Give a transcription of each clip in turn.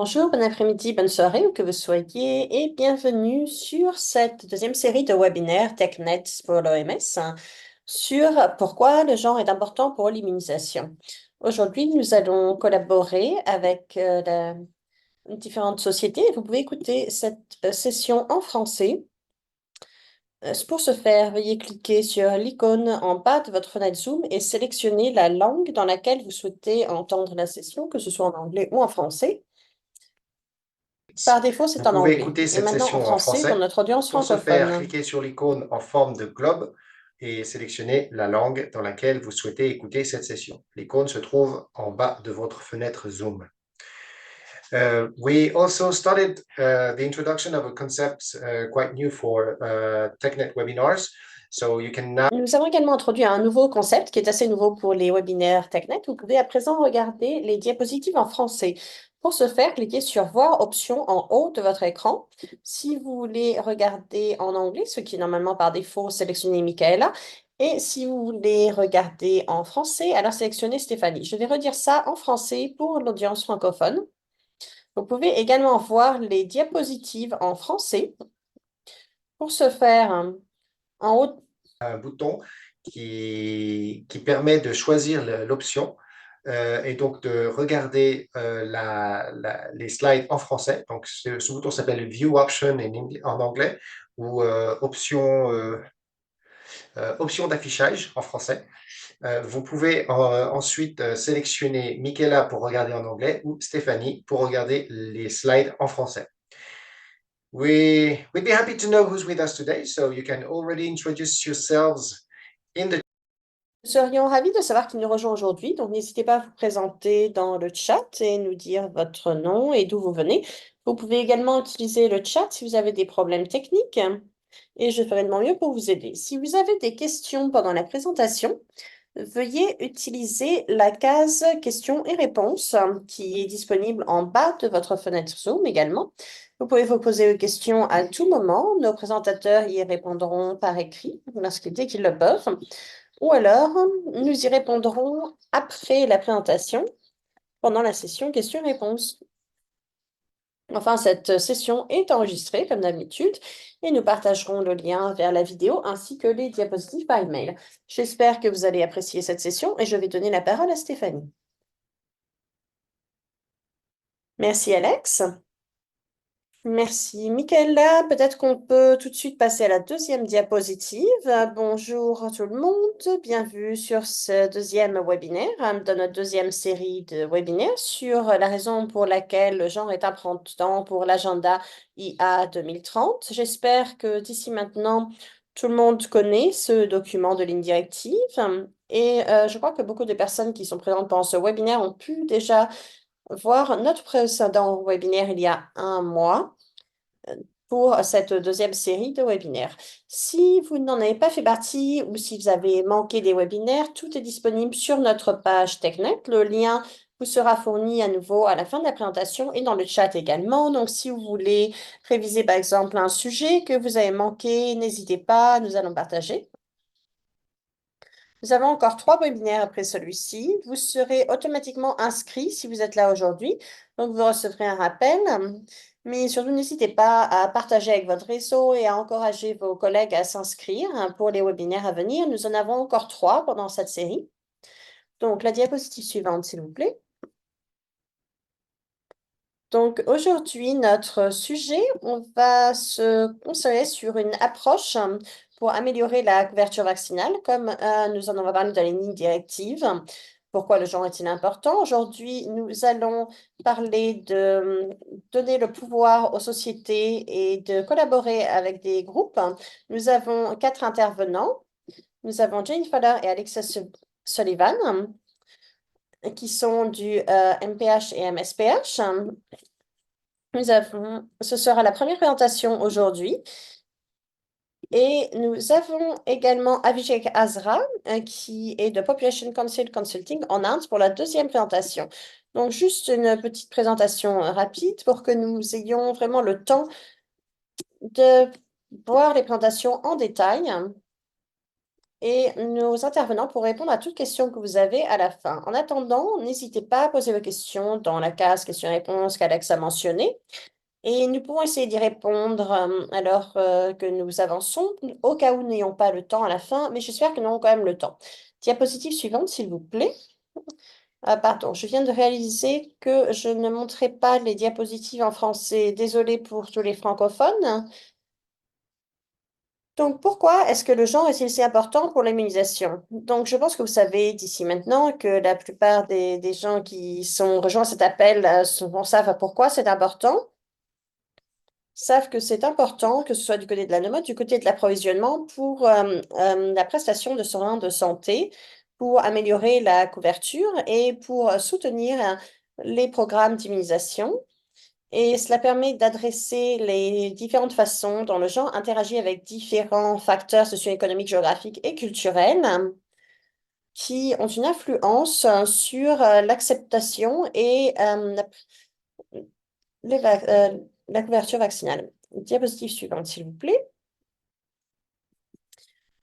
Bonjour, bon après-midi, bonne soirée, où que vous soyez, et bienvenue sur cette deuxième série de webinaires TechNet pour l'OMS sur pourquoi le genre est important pour l'immunisation. Aujourd'hui, nous allons collaborer avec différentes sociétés. Vous pouvez écouter cette session en français. Pour ce faire, veuillez cliquer sur l'icône en bas de votre fenêtre Zoom et sélectionner la langue dans laquelle vous souhaitez entendre la session, que ce soit en anglais ou en français. Par défaut, c'est Vous en pouvez anglais. écouter Et cette maintenant en session en français pour français. notre audience Pour ce faire, francophone. cliquez sur l'icône en forme de globe et sélectionnez la langue dans laquelle vous souhaitez écouter cette session. L'icône se trouve en bas de votre fenêtre Zoom. We also started the introduction of a concept quite new for TechNet webinars. So you can now Nous avons également introduit un nouveau concept qui est assez nouveau pour les webinaires TechNet. Vous pouvez à présent regarder les diapositives en français. Pour ce faire, cliquez sur Voir option en haut de votre écran. Si vous voulez regarder en anglais, ce qui est normalement par défaut, sélectionnez Michaela. Et si vous voulez regarder en français, alors sélectionnez Stéphanie. Je vais redire ça en français pour l'audience francophone. Vous pouvez également voir les diapositives en français. Pour ce faire, en haut, un bouton qui permet de choisir l'option et donc de regarder les slides en français. Donc, ce bouton s'appelle View Option en anglais ou option d'affichage en français. Vous pouvez ensuite sélectionner Michaela pour regarder en anglais ou Stéphanie pour regarder les slides en français. We'd be happy to know who's with us today, so you can already introduce yourselves in the. nous serions ravis de savoir qui nous rejoint aujourd'hui. Donc, n'hésitez pas à vous présenter dans le chat et nous dire votre nom et d'où vous venez. Vous pouvez également utiliser le chat si vous avez des problèmes techniques et je ferai de mon mieux pour vous aider. Si vous avez des questions pendant la présentation, veuillez utiliser la case questions et réponses qui est disponible en bas de votre fenêtre Zoom également. Vous pouvez vous poser vos questions à tout moment. Nos présentateurs y répondront par écrit dès qu'ils le peuvent. Ou alors, nous y répondrons après la présentation, pendant la session questions-réponses. Enfin, cette session est enregistrée comme d'habitude et nous partagerons le lien vers la vidéo ainsi que les diapositives par email. J'espère que vous allez apprécier cette session et je vais donner la parole à Stéphanie. Merci Alex. Merci Michaela. Peut-être qu'on peut tout de suite passer à la deuxième diapositive. Bonjour tout le monde, bienvenue sur ce deuxième webinaire de notre deuxième série de webinaires sur la raison pour laquelle le genre est important pour l'agenda IA 2030. J'espère que d'ici maintenant, tout le monde connaît ce document de ligne directive et je crois que beaucoup de personnes qui sont présentes pendant ce webinaire ont pu déjà voir notre précédent webinaire il y a un mois pour cette deuxième série de webinaires. Si vous n'en avez pas fait partie ou si vous avez manqué des webinaires, tout est disponible sur notre page TechNet. Le lien vous sera fourni à nouveau à la fin de la présentation et dans le chat également. Donc, si vous voulez réviser par exemple un sujet que vous avez manqué, n'hésitez pas, nous allons partager. Nous avons encore 3 webinaires après celui-ci. Vous serez automatiquement inscrit si vous êtes là aujourd'hui. Donc, vous recevrez un rappel. Mais surtout, n'hésitez pas à partager avec votre réseau et à encourager vos collègues à s'inscrire pour les webinaires à venir. Nous en avons encore 3 pendant cette série. Donc, la diapositive suivante, s'il vous plaît. Donc, aujourd'hui, notre sujet, on va se concentrer sur une approche pour améliorer la couverture vaccinale, comme nous en avons parlé dans les lignes directives. Pourquoi le genre est-il important? Aujourd'hui, nous allons parler de donner le pouvoir aux sociétés et de collaborer avec des groupes. Nous avons 4 intervenants. Nous avons Jane Fowler et Alexa Sullivan, qui sont du MPH et MSPH. Ce sera la première présentation aujourd'hui. Et nous avons également Avishek Azra, qui est de Population Council Consulting en Inde pour la deuxième présentation. Donc, juste une petite présentation rapide pour que nous ayons vraiment le temps de voir les présentations en détail. et nos intervenants pourront répondre à toutes questions que vous avez à la fin. En attendant, n'hésitez pas à poser vos questions dans la case questions-réponses qu'Alex a mentionnée. Et nous pouvons essayer d'y répondre alors que nous avançons, au cas où nous n'ayons pas le temps à la fin, mais j'espère que nous aurons quand même le temps. Diapositive suivante, s'il vous plaît. Ah, pardon, je viens de réaliser que je ne montrais pas les diapositives en français. Désolée pour tous les francophones. Donc, pourquoi est-ce que le genre est-il si important pour l'immunisation? Donc, je pense que vous savez d'ici maintenant que la plupart des gens qui sont rejoints à cet appel savent pourquoi c'est important, savent que c'est important, que ce soit du côté de la NOMOD, du côté de l'approvisionnement, pour la prestation de soins de santé, pour améliorer la couverture et pour soutenir les programmes d'immunisation. Et cela permet d'adresser les différentes façons dont le genre interagit avec différents facteurs socio-économiques, géographiques et culturels qui ont une influence sur l'acceptation et la couverture vaccinale. Diapositive suivante, s'il vous plaît.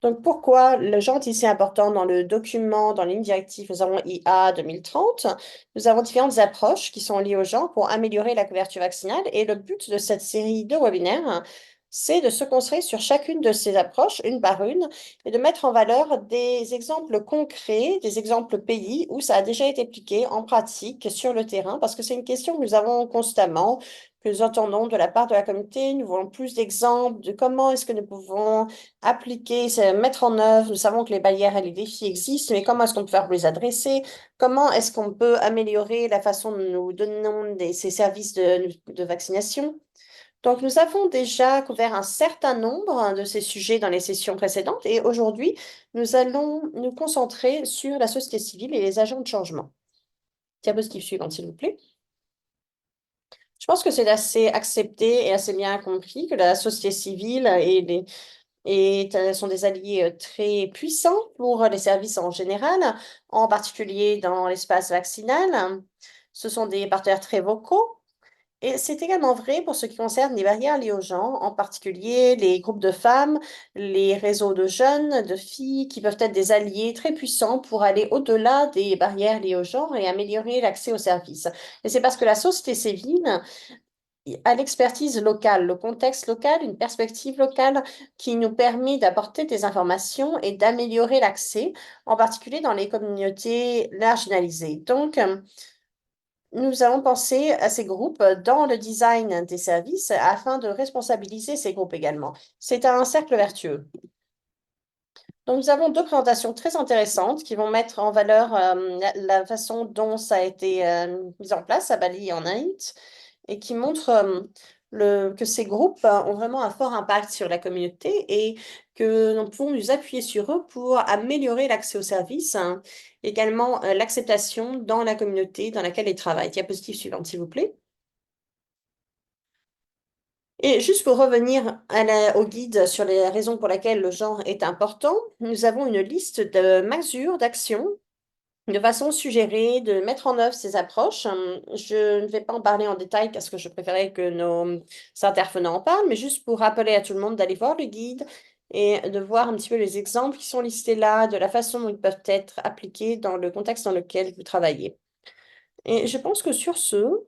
Donc, pourquoi le genre est ici important dans le document, dans la ligne directive, nous avons IA 2030. Nous avons différentes approches qui sont liées au genre pour améliorer la couverture vaccinale. Et le but de cette série de webinaires, c'est de se concentrer sur chacune de ces approches, une par une, et de mettre en valeur des exemples concrets, des exemples pays où ça a déjà été appliqué en pratique sur le terrain, parce que c'est une question que nous avons constamment, que nous entendons de la part de la communauté. Nous voulons plus d'exemples de comment est-ce que nous pouvons appliquer, c'est mettre en œuvre. Nous savons que les barrières et les défis existent, mais comment est-ce qu'on peut faire pour les adresser? Comment est-ce qu'on peut améliorer la façon dont nous donnons ces services de vaccination? Donc, nous avons déjà couvert un certain nombre de ces sujets dans les sessions précédentes et aujourd'hui, nous allons nous concentrer sur la société civile et les agents de changement. Diapositive suivante, s'il vous plaît. Je pense que c'est assez accepté et assez bien compris que la société civile sont des alliés très puissants pour les services en général, en particulier dans l'espace vaccinal. Ce sont des partenaires très vocaux. Et c'est également vrai pour ce qui concerne les barrières liées aux gens, en particulier les groupes de femmes, les réseaux de jeunes, de filles, qui peuvent être des alliés très puissants pour aller au-delà des barrières liées au genre et améliorer l'accès aux services. Et c'est parce que la société civile à l'expertise locale, le contexte local, une perspective locale qui nous permet d'apporter des informations et d'améliorer l'accès, en particulier dans les communautés marginalisées. Donc, nous avons pensé à ces groupes dans le design des services afin de responsabiliser ces groupes également. C'est un cercle vertueux. Donc, nous avons deux présentations très intéressantes qui vont mettre en valeur la façon dont ça a été mis en place à Bali et en Inde et qui montrent que ces groupes ont vraiment un fort impact sur la communauté et que nous pouvons nous appuyer sur eux pour améliorer l'accès aux services, hein, également l'acceptation dans la communauté dans laquelle ils travaillent. Diapositive suivante, s'il vous plaît. Et juste pour revenir au guide sur les raisons pour lesquelles le genre est important, nous avons une liste de mesures d'action de façon suggérée de mettre en œuvre ces approches. Je ne vais pas en parler en détail parce que je préférais que nos intervenants en parlent, mais juste pour rappeler à tout le monde d'aller voir le guide et de voir un petit peu les exemples qui sont listés là, de la façon dont ils peuvent être appliqués dans le contexte dans lequel vous travaillez. Et je pense que sur ce,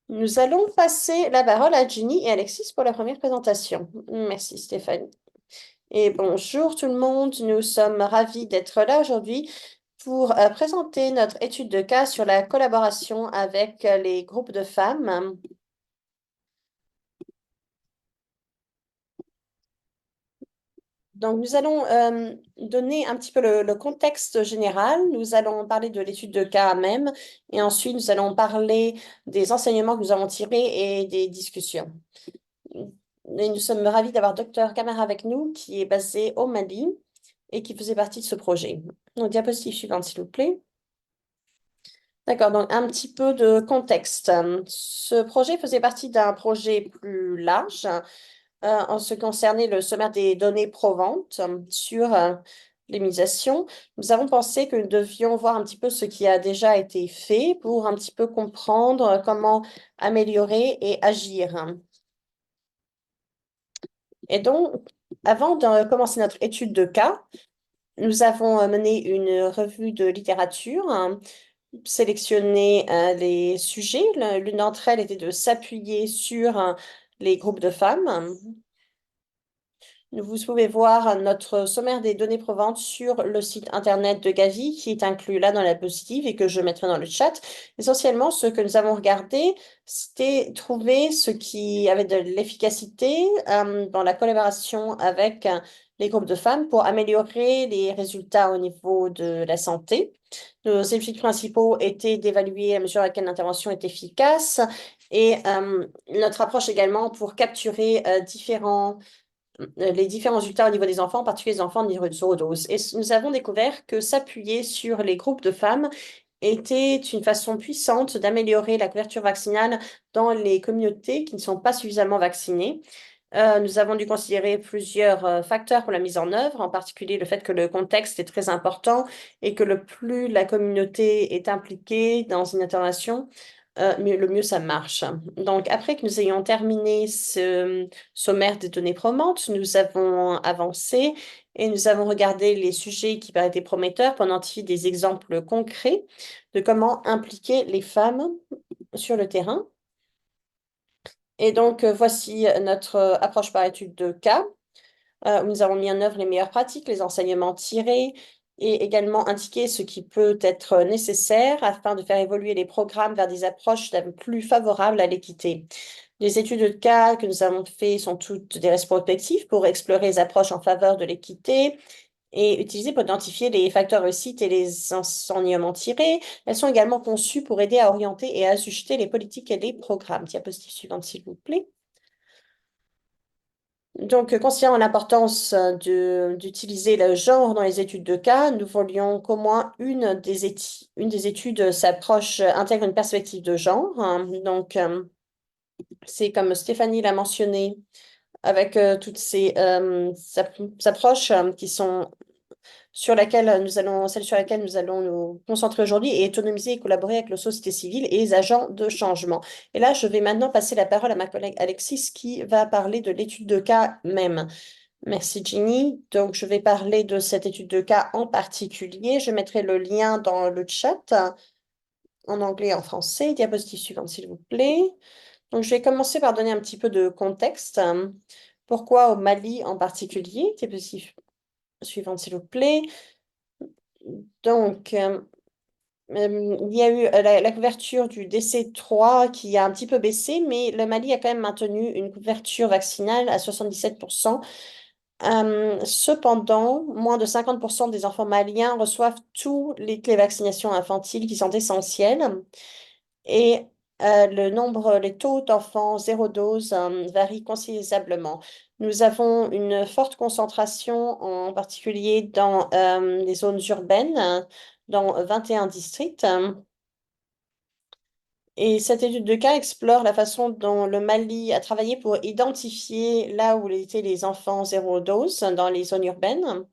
nous allons passer la parole à Ginny et Alexis pour la première présentation. Merci Stéphanie. Et bonjour tout le monde, nous sommes ravis d'être là aujourd'hui pour présenter notre étude de cas sur la collaboration avec les groupes de femmes. Donc, nous allons donner un petit peu le contexte général. Nous allons parler de l'étude de cas même et ensuite nous allons parler des enseignements que nous avons tirés et des discussions. Et nous sommes ravis d'avoir Dr Camara avec nous qui est basé au Mali et qui faisait partie de ce projet. Donc, diapositive suivante, s'il vous plaît. D'accord, donc un petit peu de contexte. Ce projet faisait partie d'un projet plus large en ce qui concernait le sommaire des données provantes sur l'immunisation. Nous avons pensé que nous devions voir un petit peu ce qui a déjà été fait pour un petit peu comprendre comment améliorer et agir. Et donc, Avant de commencer notre étude de cas, nous avons mené une revue de littérature, hein, sélectionné les sujets. L'une d'entre elles était de s'appuyer sur les groupes de femmes. Vous pouvez voir notre sommaire des données probantes sur le site internet de Gavi, qui est inclus là dans la diapositive et que je mettrai dans le chat. Essentiellement, ce que nous avons regardé, c'était trouver ce qui avait de l'efficacité dans la collaboration avec les groupes de femmes pour améliorer les résultats au niveau de la santé. Nos objectifs principaux étaient d'évaluer la mesure à laquelle l'intervention est efficace et notre approche également pour capturer les différents résultats au niveau des enfants, en particulier les enfants de surdose. Et nous avons découvert que s'appuyer sur les groupes de femmes était une façon puissante d'améliorer la couverture vaccinale dans les communautés qui ne sont pas suffisamment vaccinées. Nous avons dû considérer plusieurs facteurs pour la mise en œuvre, en particulier le fait que le contexte est très important et que le plus la communauté est impliquée dans une intervention, le mieux ça marche. Donc, après que nous ayons terminé ce sommaire des données probantes, nous avons avancé et nous avons regardé les sujets qui paraissaient prometteurs pour identifier des exemples concrets de comment impliquer les femmes sur le terrain. Et donc, voici notre approche par étude de cas, où nous avons mis en œuvre les meilleures pratiques, les enseignements tirés, et également indiqué ce qui peut être nécessaire afin de faire évoluer les programmes vers des approches plus favorables à l'équité. Les études de cas que nous avons faites sont toutes des rétrospectives pour explorer les approches en faveur de l'équité et utilisées pour identifier les facteurs de réussite et les enseignements tirés. Elles sont également conçues pour aider à orienter et à ajuster les politiques et les programmes. Diapositive suivante, s'il vous plaît. Donc, considérant l'importance d'utiliser le genre dans les études de cas, nous voulions qu'au moins une des études s'approche, intègre une perspective de genre, hein. Donc, c'est comme Stéphanie l'a mentionné, avec toutes ces approches qui sont celles sur laquelle nous allons nous concentrer aujourd'hui et autonomiser et collaborer avec la société civile et les agents de changement. Et là, je vais maintenant passer la parole à ma collègue Alexis qui va parler de l'étude de cas même. Merci Ginny. Donc, je vais parler de cette étude de cas en particulier. Je mettrai le lien dans le chat en anglais et en français. Diapositive suivante, s'il vous plaît. Donc, je vais commencer par donner un petit peu de contexte. Pourquoi au Mali en particulier? Diapositive suivante, s'il vous plaît. Donc, il y a eu la couverture du DC3 qui a un petit peu baissé, mais le Mali a quand même maintenu une couverture vaccinale à 77%. Cependant, moins de 50% des enfants maliens reçoivent toutes les vaccinations infantiles qui sont essentielles. Et les taux d'enfants zéro dose varient considérablement. Nous avons une forte concentration, en particulier dans les zones urbaines, dans 21 districts. Et cette étude de cas explore la façon dont le Mali a travaillé pour identifier là où étaient les enfants zéro dose dans les zones urbaines,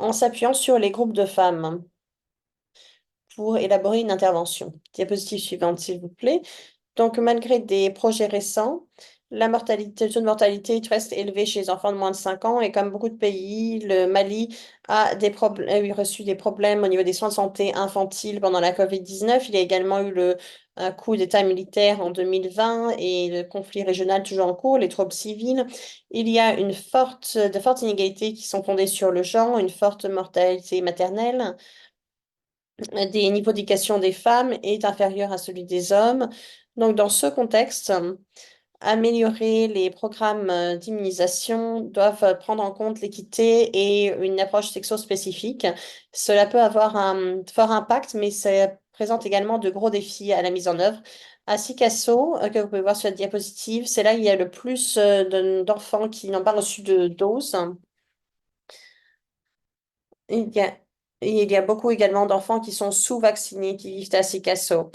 en s'appuyant sur les groupes de femmes pour élaborer une intervention. Diapositive suivante, s'il vous plaît. Donc, malgré des projets récents, le taux de mortalité reste élevé chez les enfants de moins de 5 ans et comme beaucoup de pays, le Mali a eu reçu des problèmes au niveau des soins de santé infantiles pendant la COVID-19. Il y a également eu un coup d'État militaire en 2020 et le conflit régional toujours en cours, les troubles civiles. Il y a de fortes inégalités qui sont fondées sur le genre, une forte mortalité maternelle, des niveaux d'éducation des femmes est inférieur à celui des hommes. Donc, dans ce contexte, améliorer les programmes d'immunisation doivent prendre en compte l'équité et une approche sexo-spécifique. Cela peut avoir un fort impact, mais ça présente également de gros défis à la mise en œuvre. À Sikasso, que vous pouvez voir sur la diapositive, c'est là où il y a le plus d'enfants qui n'ont pas reçu de dose. Il y a, il y a beaucoup également d'enfants qui sont sous-vaccinés, qui vivent à Sikasso.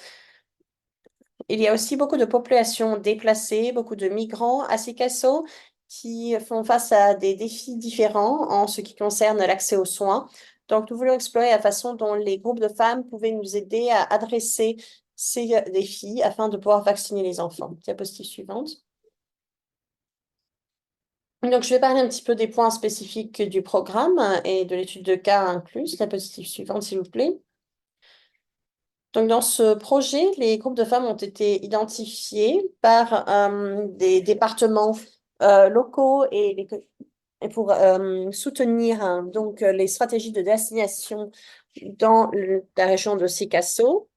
Il y a aussi beaucoup de populations déplacées, beaucoup de migrants à Sikasso qui font face à des défis différents en ce qui concerne l'accès aux soins. Donc, nous voulons explorer la façon dont les groupes de femmes pouvaient nous aider à adresser ces défis afin de pouvoir vacciner les enfants. Diapositive suivante. Donc, je vais parler un petit peu des points spécifiques du programme et de l'étude de cas incluse. La diapositive suivante, s'il vous plaît. Donc, dans ce projet, les groupes de femmes ont été identifiés par des départements locaux et pour soutenir donc les stratégies de destination dans la région de Sikasso.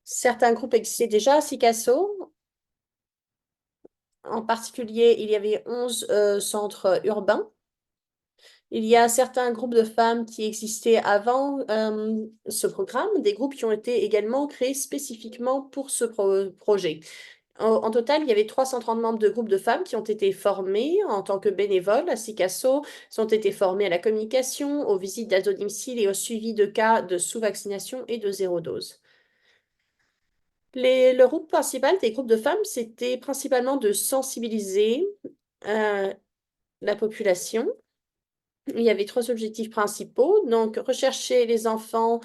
Certains groupes existaient déjà à Sikasso. En particulier, il y avait 11 centres urbains. Il y a certains groupes de femmes qui existaient avant ce programme, des groupes qui ont été également créés spécifiquement pour ce projet. En total, il y avait 330 membres de groupes de femmes qui ont été formés en tant que bénévoles à Sikasso. Ils ont été formés à la communication, aux visites d'aide au domicile et au suivi de cas de sous-vaccination et de zéro dose. Le rôle principal des groupes de femmes, c'était principalement de sensibiliser euh, la population. Il y avait trois objectifs principaux. Donc, rechercher les enfants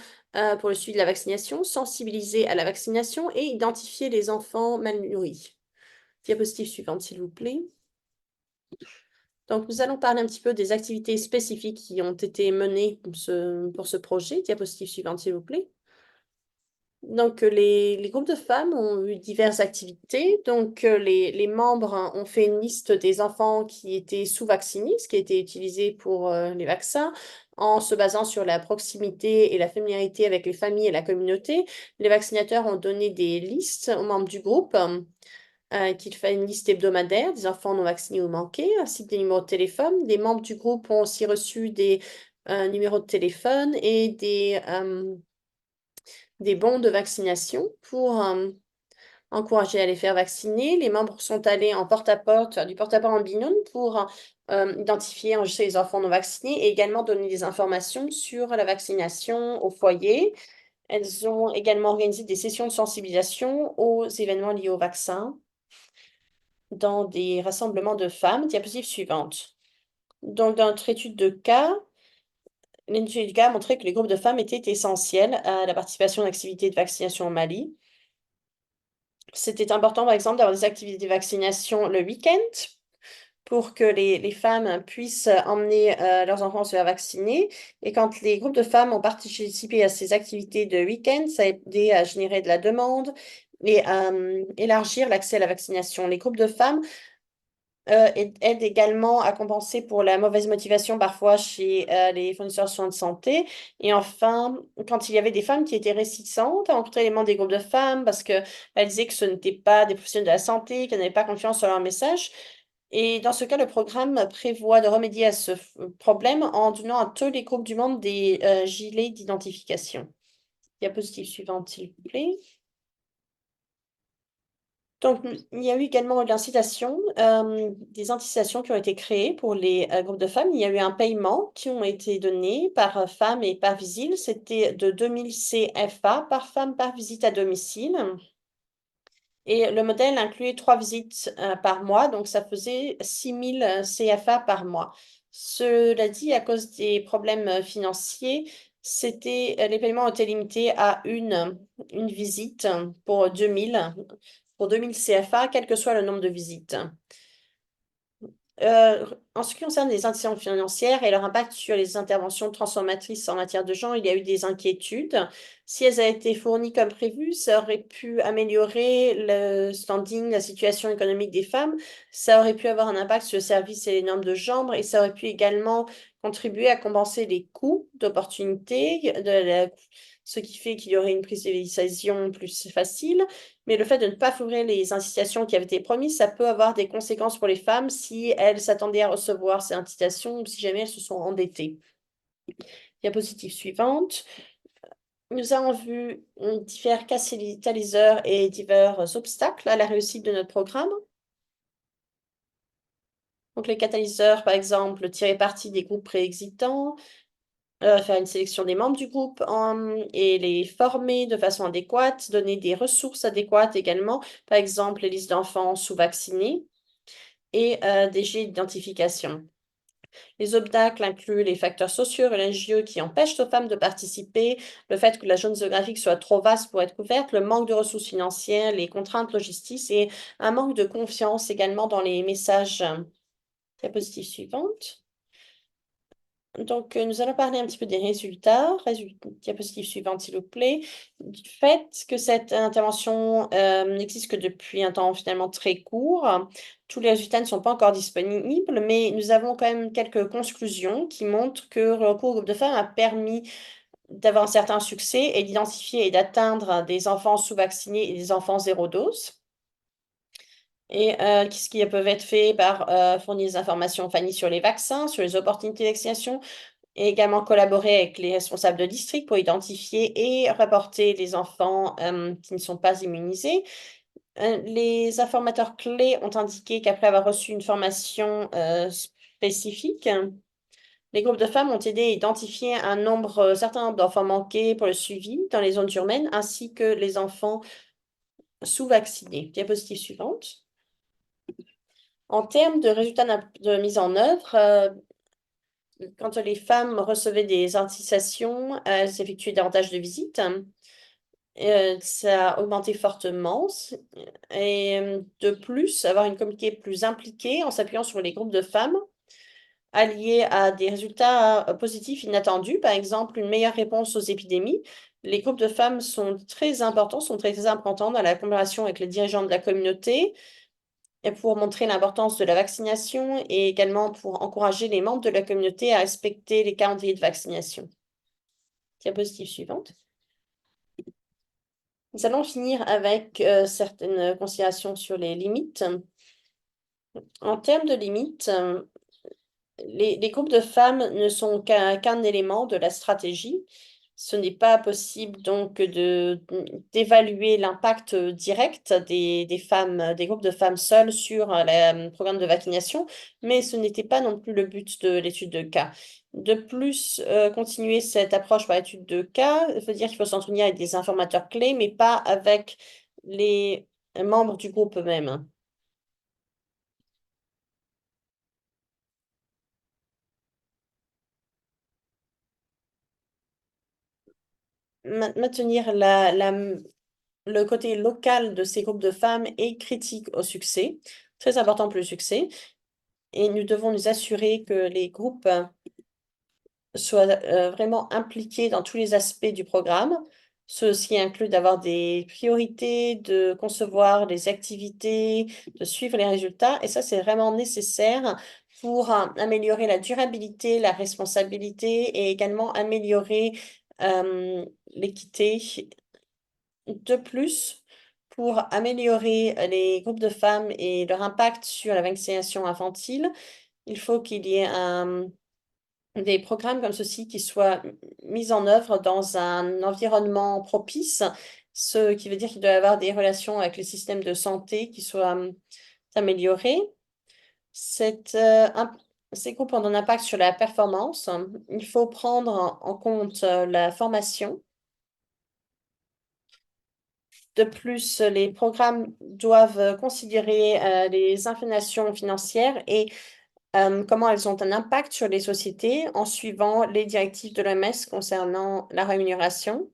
pour le suivi de la vaccination, sensibiliser à la vaccination et identifier les enfants mal nourris. Diapositive suivante, s'il vous plaît. Donc, nous allons parler un petit peu des activités spécifiques qui ont été menées pour ce projet. Diapositive suivante, s'il vous plaît. Donc, les groupes de femmes ont eu diverses activités. Donc, les membres ont fait une liste des enfants qui étaient sous-vaccinés, ce qui a été utilisé pour les vaccins, en se basant sur la proximité et la familiarité avec les familles et la communauté. Les vaccinateurs ont donné des listes aux membres du groupe, qu'il fait une liste hebdomadaire des enfants non vaccinés ou manqués, ainsi que des numéros de téléphone. Les membres du groupe ont aussi reçu des numéros de téléphone et des bons de vaccination pour encourager à les faire vacciner. Les membres sont allés en porte-à-porte, du porte-à-porte en binôme pour identifier, enregistrer les enfants non vaccinés et également donner des informations sur la vaccination au foyer. Elles ont également organisé des sessions de sensibilisation aux événements liés au vaccin dans des rassemblements de femmes. Diapositive suivante. Donc, dans notre étude de cas, l'étude de cas a montré que les groupes de femmes étaient essentiels à la participation à l'activité de vaccination au Mali. C'était important, par exemple, d'avoir des activités de vaccination le week-end pour que les femmes puissent emmener leurs enfants se faire vacciner. Et quand les groupes de femmes ont participé à ces activités de week-end, ça a aidé à générer de la demande et à élargir l'accès à la vaccination. Les groupes de femmes aide également à compenser pour la mauvaise motivation parfois chez les fournisseurs de soins de santé. Et enfin, quand il y avait des femmes qui étaient réticentes à rencontrer les membres des groupes de femmes parce qu'elles disaient que ce n'étaient pas des professionnels de la santé, qu'elles n'avaient pas confiance en leur message. Et dans ce cas, le programme prévoit de remédier à ce problème en donnant à tous les groupes du monde des gilets d'identification. Diapositive suivante, s'il vous plaît. Donc, il y a eu également l'incitation, des incitations qui ont été créées pour les groupes de femmes. Il y a eu un paiement qui ont été donnés par femme et par visite. C'était de 2000 CFA par femme par visite à domicile. Et le modèle incluait 3 visites par mois, donc ça faisait 6000 CFA par mois. Cela dit, à cause des problèmes financiers, les paiements étaient limités à une visite pour 2000 CFA, quel que soit le nombre de visites. En ce qui concerne les institutions financières et leur impact sur les interventions transformatrices en matière de genre, il y a eu des inquiétudes. Si elles avaient été fournies comme prévu, ça aurait pu améliorer le standing, la situation économique des femmes, ça aurait pu avoir un impact sur le service et les normes de genre, et ça aurait pu également contribuer à compenser les coûts d'opportunité, ce qui fait qu'il y aurait une prise de décision plus facile. Mais le fait de ne pas fournir les incitations qui avaient été promises, ça peut avoir des conséquences pour les femmes si elles s'attendaient à recevoir ces incitations ou si jamais elles se sont endettées. Diapositive suivante. Nous avons vu divers catalyseurs et divers obstacles à la réussite de notre programme. Donc les catalyseurs, par exemple, tirer parti des groupes préexistants, faire une sélection des membres du groupe et les former de façon adéquate, donner des ressources adéquates également, par exemple les listes d'enfants sous-vaccinés et des jets d'identification. Les obstacles incluent les facteurs sociaux et religieux qui empêchent aux femmes de participer, le fait que la zone géographique soit trop vaste pour être couverte, le manque de ressources financières, les contraintes logistiques et un manque de confiance également dans les messages. Diapositive suivante. Donc, nous allons parler un petit peu des résultats. Diapositive suivante, s'il vous plaît. Du fait que cette intervention n'existe que depuis un temps finalement très court, tous les résultats ne sont pas encore disponibles, mais nous avons quand même quelques conclusions qui montrent que le recours au groupe de femmes a permis d'avoir un certain succès et d'identifier et d'atteindre des enfants sous-vaccinés et des enfants zéro dose. Et ce qui peuvent être faits par fournir des informations, Fanny, sur les vaccins, sur les opportunités de vaccination, et également collaborer avec les responsables de district pour identifier et rapporter les enfants qui ne sont pas immunisés. Les informateurs clés ont indiqué qu'après avoir reçu une formation spécifique, les groupes de femmes ont aidé à identifier certain nombre d'enfants manqués pour le suivi dans les zones urbaines, ainsi que les enfants sous-vaccinés. Diapositive suivante. En termes de résultats de mise en œuvre, quand les femmes recevaient des incitations, elles effectuaient davantage de visites. Ça a augmenté fortement. Et de plus, avoir une communauté plus impliquée en s'appuyant sur les groupes de femmes, alliés à des résultats positifs inattendus, par exemple une meilleure réponse aux épidémies. Les groupes de femmes sont très importants, sont très importants dans la collaboration avec les dirigeants de la communauté et pour montrer l'importance de la vaccination et également pour encourager les membres de la communauté à respecter les calendriers de vaccination. Diapositive suivante. Nous allons finir avec certaines considérations sur les limites. En termes de limites, les groupes de femmes ne sont qu'un élément de la stratégie. Ce n'est pas possible donc d'évaluer l'impact direct des femmes, des groupes de femmes seules sur le programme de vaccination, mais ce n'était pas non plus le but de l'étude de cas. De plus, continuer cette approche par étude de cas veut dire qu'il faut s'entretenir avec des informateurs clés, mais pas avec les membres du groupe eux-mêmes. Maintenir le côté local de ces groupes de femmes est critique au succès, très important pour le succès. Et nous devons nous assurer que les groupes soient vraiment impliqués dans tous les aspects du programme. Ceci inclut d'avoir des priorités, de concevoir les activités, de suivre les résultats. Et ça, c'est vraiment nécessaire pour améliorer la durabilité, la responsabilité et également améliorer l'équité. De plus, pour améliorer les groupes de femmes et leur impact sur la vaccination infantile, il faut qu'il y ait des programmes comme ceci qui soient mis en œuvre dans un environnement propice, ce qui veut dire qu'il doit y avoir des relations avec les systèmes de santé qui soient améliorés. Ces groupes ont un impact sur la performance. Il faut prendre en compte la formation. De plus, les programmes doivent considérer les inclinations financières et comment elles ont un impact sur les sociétés en suivant les directives de l'OMS concernant la rémunération.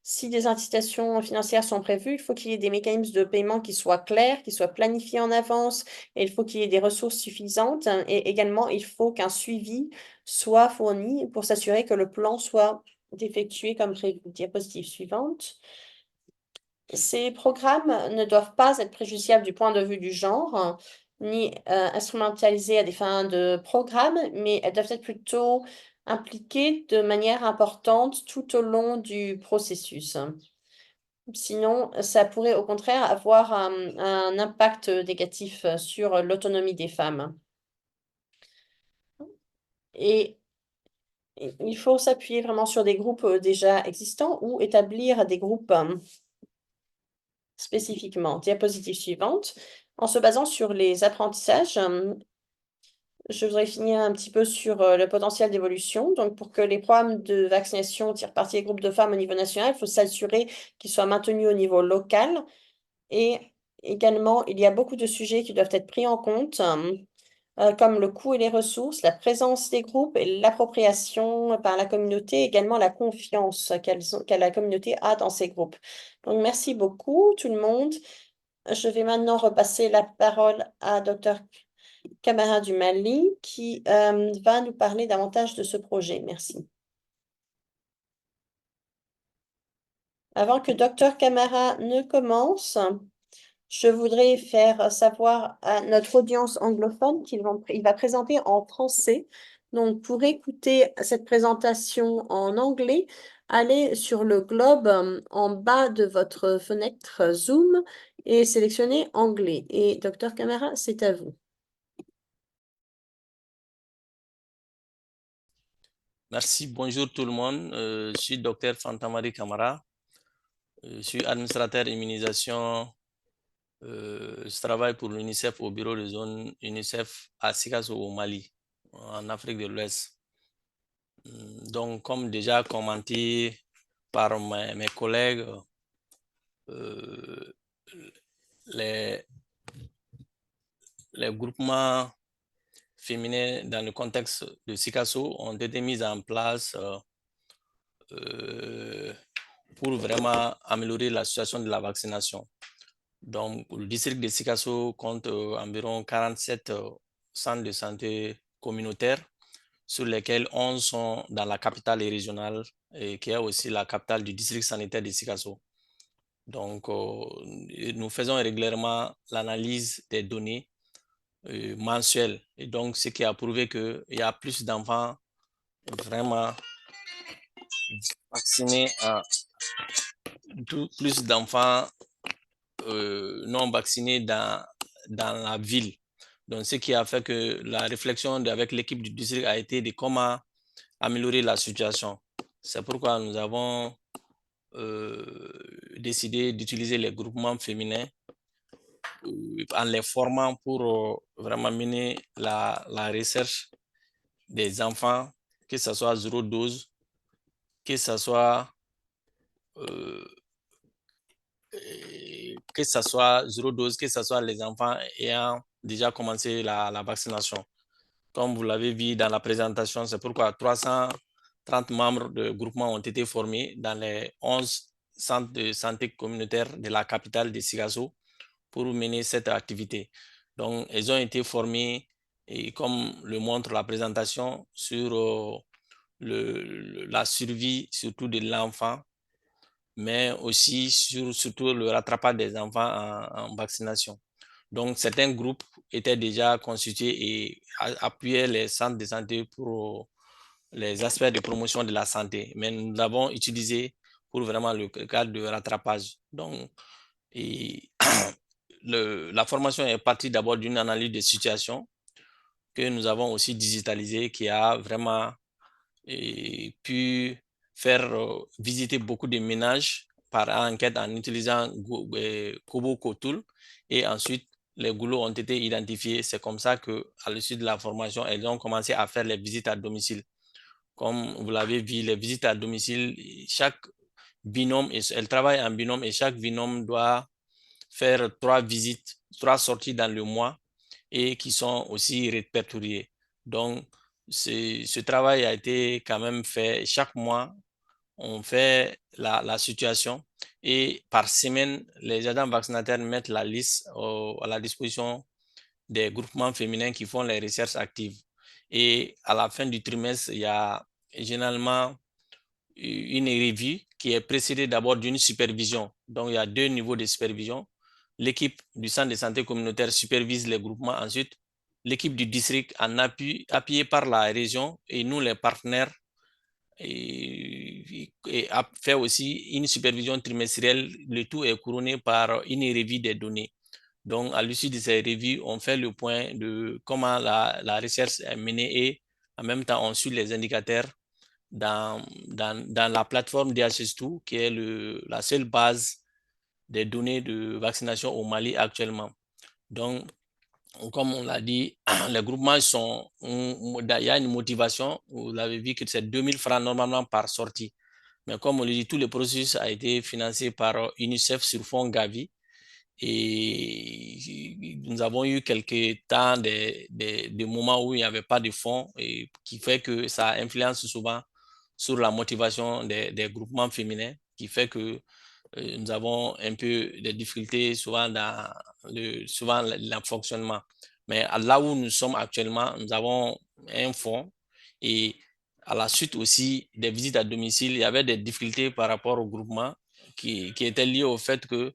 Si des incitations financières sont prévues, il faut qu'il y ait des mécanismes de paiement qui soient clairs, qui soient planifiés en avance, et il faut qu'il y ait des ressources suffisantes. Et également, il faut qu'un suivi soit fourni pour s'assurer que le plan soit effectué comme prévu. Diapositive suivante. Ces programmes ne doivent pas être préjudiciables du point de vue du genre, ni instrumentalisés à des fins de programme, mais elles doivent être plutôt impliquées de manière importante tout au long du processus. Sinon, ça pourrait au contraire avoir un impact négatif sur l'autonomie des femmes. Et il faut s'appuyer vraiment sur des groupes déjà existants ou établir des groupes spécifiquement. Diapositive suivante. En se basant sur les apprentissages, je voudrais finir un petit peu sur le potentiel d'évolution. Donc, pour que les programmes de vaccination tirent parti des groupes de femmes au niveau national, il faut s'assurer qu'ils soient maintenus au niveau local. Et également, il y a beaucoup de sujets qui doivent être pris en compte, comme le coût et les ressources, la présence des groupes et l'appropriation par la communauté, également la confiance que la communauté a dans ces groupes. Donc, merci beaucoup, tout le monde. Je vais maintenant repasser la parole à Dr. Camara du Mali qui va nous parler davantage de ce projet. Merci. Avant que Docteur Camara ne commence, je voudrais faire savoir à notre audience anglophone il va présenter en français. Donc, pour écouter cette présentation en anglais, allez sur le globe en bas de votre fenêtre Zoom et sélectionnez anglais. Et Docteur Camara, c'est à vous. Merci, bonjour tout le monde. Je suis Dr Fantamari Camara. Je suis administrateur immunisation. Je travaille pour l'UNICEF au bureau de zone UNICEF à Sikasso au Mali, en Afrique de l'Ouest. Donc, comme déjà commenté par mes collègues, euh, les, les groupements féminins dans le contexte de Sikasso ont été mis en place pour vraiment améliorer la situation de la vaccination. Donc, le district de Sikasso compte environ 47 centres de santé communautaires, sur lesquels 11 sont dans la capitale régionale, et qui est aussi la capitale du district sanitaire de Sikasso. Donc, nous faisons régulièrement l'analyse des données mensuelles. Et donc, ce qui a prouvé qu'il y a plus d'enfants vraiment vaccinés, plus d'enfants non vaccinés dans la ville. Donc, ce qui a fait que la réflexion avec l'équipe du district a été de comment améliorer la situation. C'est pourquoi nous avons décidé d'utiliser les groupements féminins en les formant pour vraiment mener la recherche des enfants, que ce soit zéro dose, que ce soit zéro dose, que ce soit les enfants ayant déjà commencé la vaccination. Comme vous l'avez vu dans la présentation, c'est pourquoi 330 membres de groupement ont été formés dans les 11 centres de santé communautaires de la capitale de Sikasso pour mener cette activité. Donc, ils ont été formés, et comme le montre la présentation, sur la survie surtout de l'enfant, mais aussi surtout le rattrapage des enfants en vaccination. Donc, certains groupes étaient déjà constitués et appuyaient les centres de santé pour les aspects de promotion de la santé. Mais nous l'avons utilisé pour vraiment le cadre de rattrapage. Donc, et la formation est partie d'abord d'une analyse de situation que nous avons aussi digitalisée, qui a vraiment pu faire visiter beaucoup de ménages par enquête en utilisant Kobo Kotul, et ensuite les goulots ont été identifiés. C'est comme ça qu'à l'issue de la formation, elles ont commencé à faire les visites à domicile. Comme vous l'avez vu, les visites à domicile, chaque binôme, elles travaillent en binôme et chaque binôme doit faire 3 visites, 3 sorties dans le mois, et qui sont aussi répertoriées. Donc, ce travail a été quand même fait chaque mois. On fait la situation, et par semaine, les agents vaccinataires mettent la liste à la disposition des groupements féminins qui font les recherches actives. Et à la fin du trimestre, il y a généralement une revue qui est précédée d'abord d'une supervision. Donc, il y a 2 niveaux de supervision. L'équipe du centre de santé communautaire supervise les groupements. Ensuite, l'équipe du district, en appui, appuyée par la région et nous, les partenaires, et a fait aussi une supervision trimestrielle. Le tout est couronné par une revue des données. Donc, à l'issue de ces revues, on fait le point de comment la recherche est menée, et en même temps, on suit les indicateurs dans la plateforme DHS2, qui est la seule base des données de vaccination au Mali actuellement. Donc, comme on l'a dit, les groupements il y a une motivation. Vous l'avez vu que c'est 2000 francs normalement par sortie. Mais comme on le dit, tout le processus a été financé par UNICEF sur fonds Gavi. Et nous avons eu quelques temps des moments où il n'y avait pas de fonds, et qui fait que ça influence souvent sur la motivation des groupements féminins, qui fait que nous avons un peu de difficultés souvent dans le fonctionnement. Mais là où nous sommes actuellement, nous avons un fonds et à la suite aussi des visites à domicile, il y avait des difficultés par rapport au groupement qui étaient liées au fait que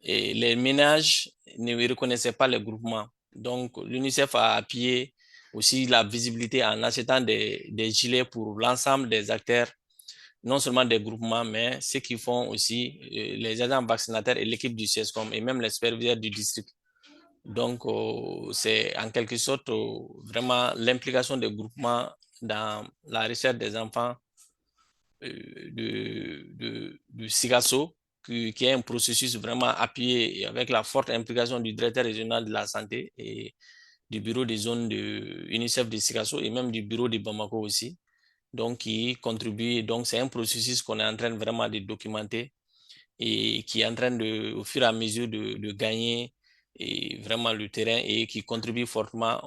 les ménages ne reconnaissaient pas les groupements. Donc, l'UNICEF a appuyé aussi la visibilité en achetant des gilets pour l'ensemble des acteurs, non seulement des groupements, mais ceux qui font aussi les agents vaccinataires et l'équipe du CESCOM et même les superviseurs du district. Donc, c'est en quelque sorte vraiment l'implication des groupements dans la recherche des enfants de SIGASO, qui est un processus vraiment appuyé et avec la forte implication du directeur régional de la santé et du bureau des zones de UNICEF de SIGASO et même du bureau de Bamako aussi. Donc, qui contribue. Donc, c'est un processus qu'on est en train vraiment de documenter et qui est en train de, au fur et à mesure de gagner et vraiment le terrain et qui contribue fortement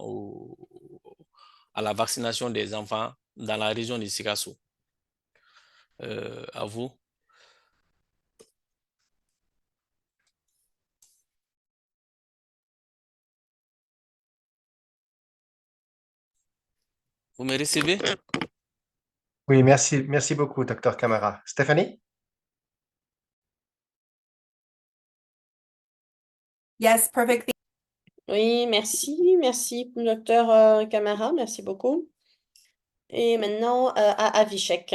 à la vaccination des enfants dans la région de Sikasso. À vous. Vous me recevez? Oui, merci beaucoup, Dr. Camara. Stéphanie? Yes, perfect. Oui, merci, docteur Camara, merci beaucoup. Et maintenant, à Avishek.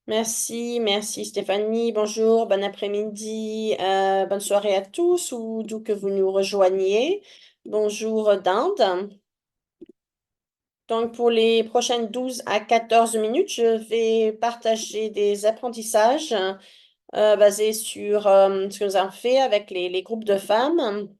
Merci Stéphanie, bonjour, bon après-midi, bonne soirée à tous, ou d'où que vous nous rejoigniez. Bonjour d'Inde. Donc, pour les prochaines 12 à 14 minutes, je vais partager des apprentissages basés sur ce que nous avons fait avec les groupes de femmes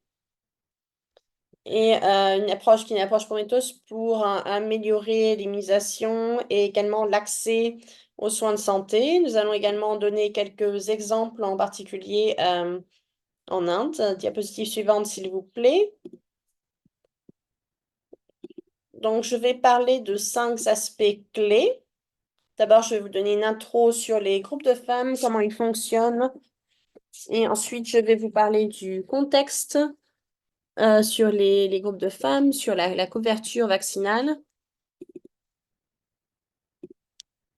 et une approche qui est une approche prometteuse pour améliorer l'immunisation et également l'accès aux soins de santé. Nous allons également donner quelques exemples en particulier en Inde. Diapositive suivante, s'il vous plaît. Donc, je vais parler de 5 aspects clés. D'abord, je vais vous donner une intro sur les groupes de femmes, comment ils fonctionnent. Et ensuite, je vais vous parler du contexte sur les groupes de femmes, sur la couverture vaccinale.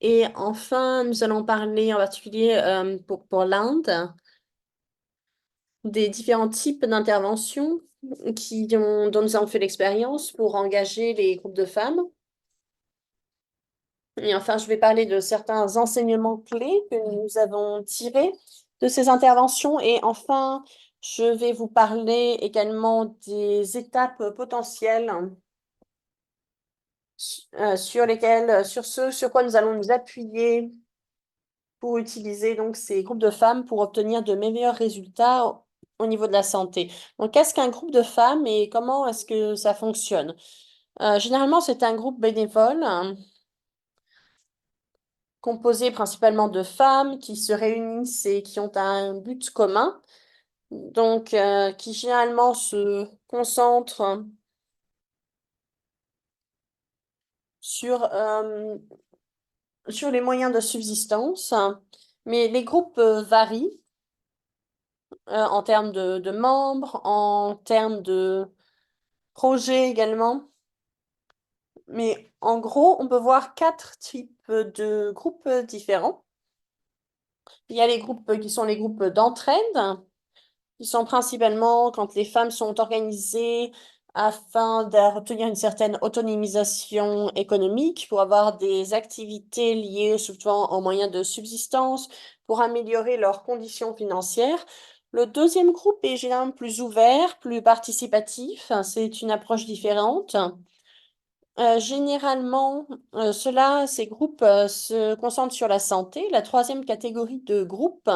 Et enfin, nous allons parler en particulier pour l'Inde des différents types d'interventions dont nous avons fait l'expérience pour engager les groupes de femmes. Et enfin, je vais parler de certains enseignements clés que nous avons tirés de ces interventions. Et enfin, je vais vous parler également des étapes potentielles sur ce sur quoi nous allons nous appuyer pour utiliser donc ces groupes de femmes pour obtenir de meilleurs résultats au niveau de la santé. Donc, qu'est-ce qu'un groupe de femmes et comment est-ce que ça fonctionne? Généralement, c'est un groupe bénévole composé principalement de femmes qui se réunissent et qui ont un but commun, donc qui généralement se concentrent sur les moyens de subsistance, mais les groupes varient en termes de membres, en termes de projets également. Mais en gros, on peut voir 4 types de groupes différents. Il y a les groupes qui sont les groupes d'entraide, qui sont principalement quand les femmes sont organisées afin d'obtenir une certaine autonomisation économique, pour avoir des activités liées souvent aux moyens de subsistance, pour améliorer leurs conditions financières. Le deuxième groupe est généralement plus ouvert, plus participatif. C'est une approche différente. Généralement, ces groupes se concentrent sur la santé. La troisième catégorie de groupe,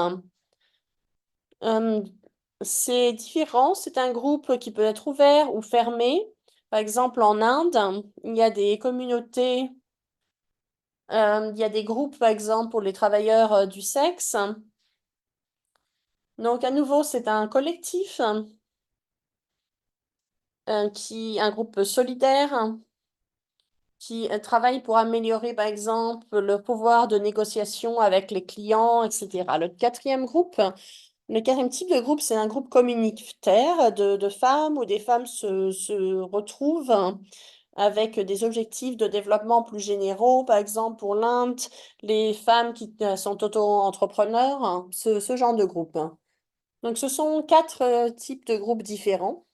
c'est différent. C'est un groupe qui peut être ouvert ou fermé. Par exemple, en Inde, il y a des communautés, il y a des groupes, par exemple, pour les travailleurs du sexe. Donc, à nouveau, c'est un collectif, un groupe solidaire qui travaille pour améliorer, par exemple, le pouvoir de négociation avec les clients, etc. Le quatrième groupe, Le quatrième type de groupe, c'est un groupe communautaire de femmes où des femmes se retrouvent avec des objectifs de développement plus généraux. Par exemple, pour l'Inde, les femmes qui sont auto-entrepreneurs, ce genre de groupe. Donc, ce sont quatre types de groupes différents.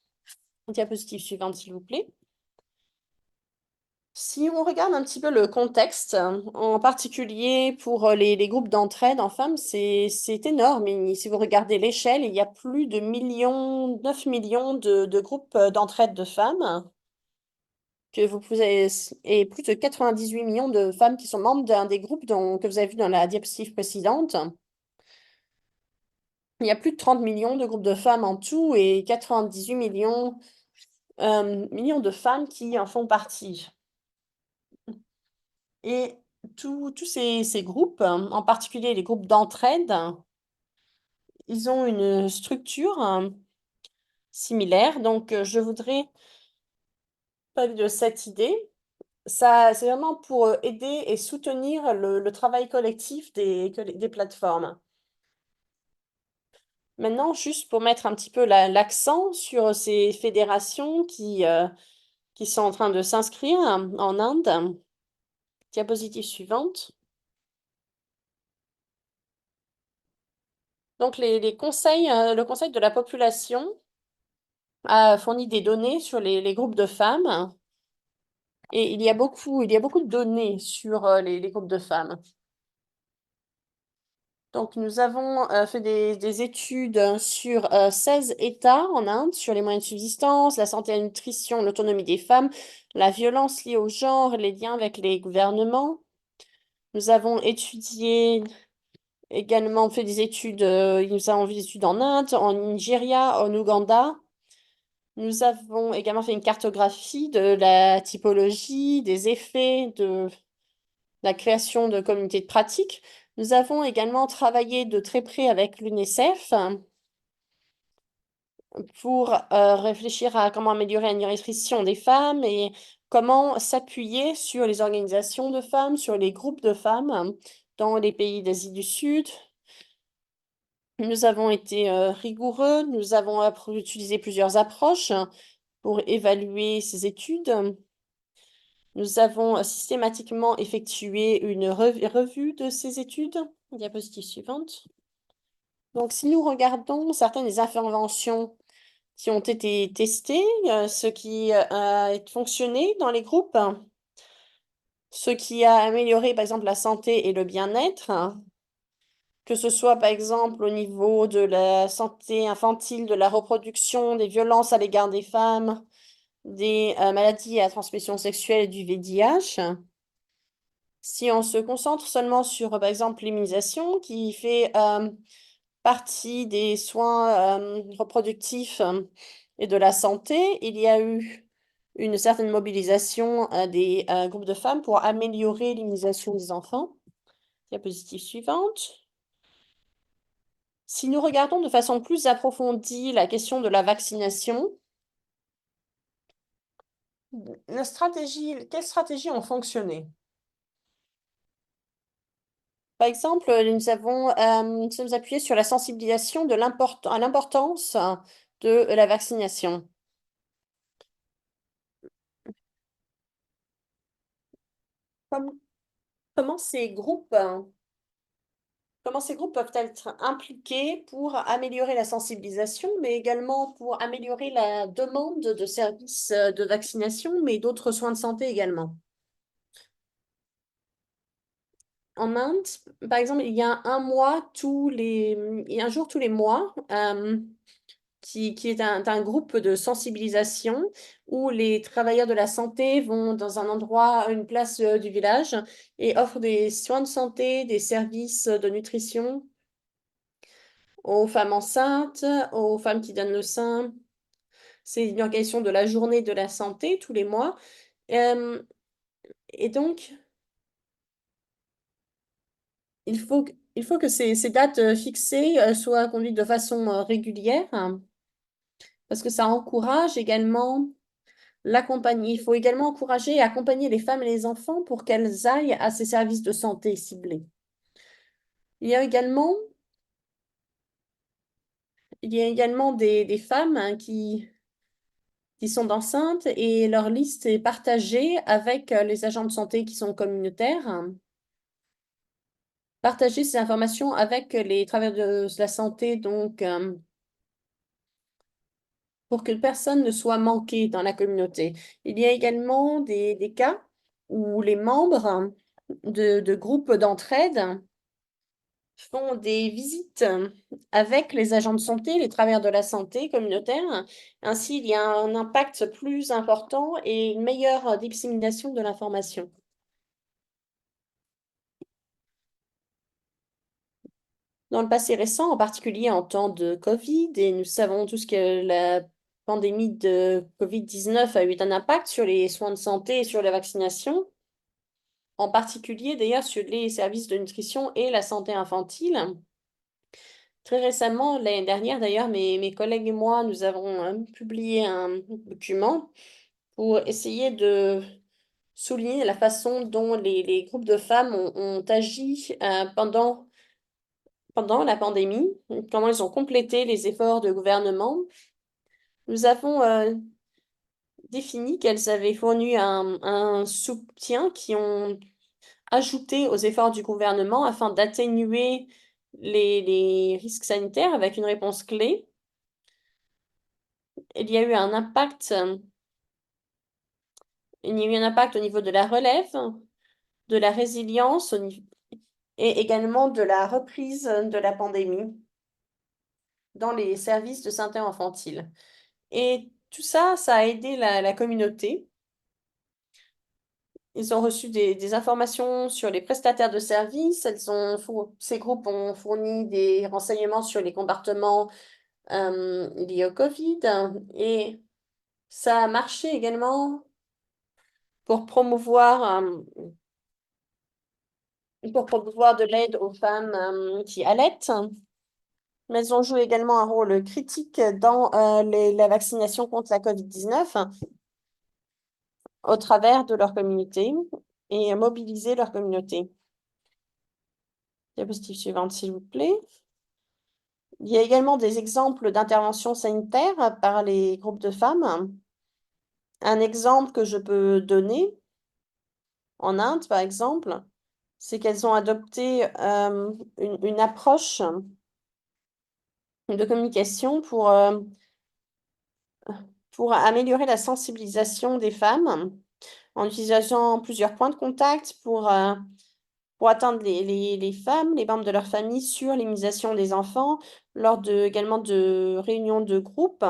Diapositive suivante, s'il vous plaît. Si on regarde un petit peu le contexte, en particulier pour les groupes d'entraide en femmes, c'est énorme. Si vous regardez l'échelle, il y a plus de 9 millions de groupes d'entraide de femmes que vous pouvez, et plus de 98 millions de femmes qui sont membres d'un des groupes que vous avez vu dans la diapositive précédente. Il y a plus de 30 millions de groupes de femmes en tout et 98 millions de femmes qui en font partie. Et tous ces groupes, en particulier les groupes d'entraide, ils ont une structure similaire. Donc, je voudrais parler de cette idée. Ça, c'est vraiment pour aider et soutenir le travail collectif des plateformes. Maintenant, juste pour mettre un petit peu l'accent sur ces fédérations qui sont en train de s'inscrire en Inde. Diapositive suivante. Donc, le conseil de la population a fourni des données sur les groupes de femmes. Et il y a beaucoup de données sur les groupes de femmes. Donc, nous avons fait des études sur 16 États en Inde, sur les moyens de subsistance, la santé et la nutrition, l'autonomie des femmes, la violence liée au genre, les liens avec les gouvernements. Nous avons également fait des études, nous avons fait des études en Inde, en Nigeria, en Ouganda. Nous avons également fait une cartographie de la typologie, des effets de la création de communautés de pratique. Nous avons également travaillé de très près avec l'UNICEF pour réfléchir à comment améliorer la nutrition des femmes et comment s'appuyer sur les organisations de femmes, sur les groupes de femmes dans les pays d'Asie du Sud. Nous avons été rigoureux, nous avons utilisé plusieurs approches pour évaluer ces études. Nous avons systématiquement effectué une revue de ces études. Diapositive suivante. Donc, si nous regardons certaines des interventions qui ont été testées, ce qui a fonctionné dans les groupes, ce qui a amélioré, par exemple, la santé et le bien-être, que ce soit, par exemple, au niveau de la santé infantile, de la reproduction, des violences à l'égard des femmes, des maladies à transmission sexuelle et du VIH. Si on se concentre seulement sur, par exemple, l'immunisation, qui fait partie des soins reproductifs et de la santé, il y a eu une certaine mobilisation des groupes de femmes pour améliorer l'immunisation des enfants. Diapositive suivante. Si nous regardons de façon plus approfondie la question de la vaccination, quelles stratégies ont fonctionné? Par exemple, nous sommes appuyés sur la sensibilisation à l'importance de la vaccination. Comme- Comment comment ces groupes peuvent être impliqués pour améliorer la sensibilisation, mais également pour améliorer la demande de services de vaccination, mais d'autres soins de santé également? En Inde, par exemple, il y a il y a un jour tous les mois qui est un groupe de sensibilisation où les travailleurs de la santé vont dans un endroit, une place du village et offrent des soins de santé, des services de nutrition aux femmes enceintes, aux femmes qui donnent le sein. C'est une organisation de la journée de la santé tous les mois. Euh, et donc, il faut que ces dates fixées soient conduites de façon régulière parce que ça encourage également l'accompagner. Il faut également encourager et accompagner les femmes et les enfants pour qu'elles aillent à ces services de santé ciblés. Il y a également Il y a également des femmes hein, qui sont enceintes et leur liste est partagée avec les agents de santé qui sont communautaires. Partager ces informations avec les travailleurs de la santé, donc pour que personne ne soit manqué dans la communauté. Il y a également des cas où les membres de groupes d'entraide font des visites avec les agents de santé, les travailleurs de la santé communautaire. Ainsi, il y a un impact plus important et une meilleure dissémination de l'information. Dans le passé récent, en particulier en temps de Covid, et nous savons tous que la pandémie de Covid-19 a eu un impact sur les soins de santé et sur la vaccination, en particulier d'ailleurs sur les services de nutrition et la santé infantile. Très récemment, l'année dernière d'ailleurs, mes collègues et moi, nous avons publié un document pour essayer de souligner la façon dont les groupes de femmes ont agi pendant la pandémie, comment ils ont complété les efforts de gouvernement. Nous avons défini qu'elles avaient fourni un soutien qui ont ajouté aux efforts du gouvernement afin d'atténuer les risques sanitaires avec une réponse clé. Il y a eu un impact, il y a eu un impact au niveau de la relève, de la résilience et également de la reprise de la pandémie dans les services de santé infantile. Et tout ça, ça a aidé la communauté. Ils ont reçu des informations sur les prestataires de services. Ces groupes ont fourni des renseignements sur les comportements liés au Covid. Et ça a marché également pour promouvoir de l'aide aux femmes qui allaitent. Mais elles ont joué également un rôle critique dans la vaccination contre la Covid-19 au travers de leur communauté et mobiliser leur communauté. Diapositive suivante, s'il vous plaît. Il y a également des exemples d'interventions sanitaires par les groupes de femmes. Un exemple que je peux donner, en Inde par exemple, c'est qu'elles ont adopté une approche de communication pour améliorer la sensibilisation des femmes en utilisant plusieurs points de contact pour atteindre les femmes, les membres de leur famille sur l'immunisation des enfants, également de réunions de groupe.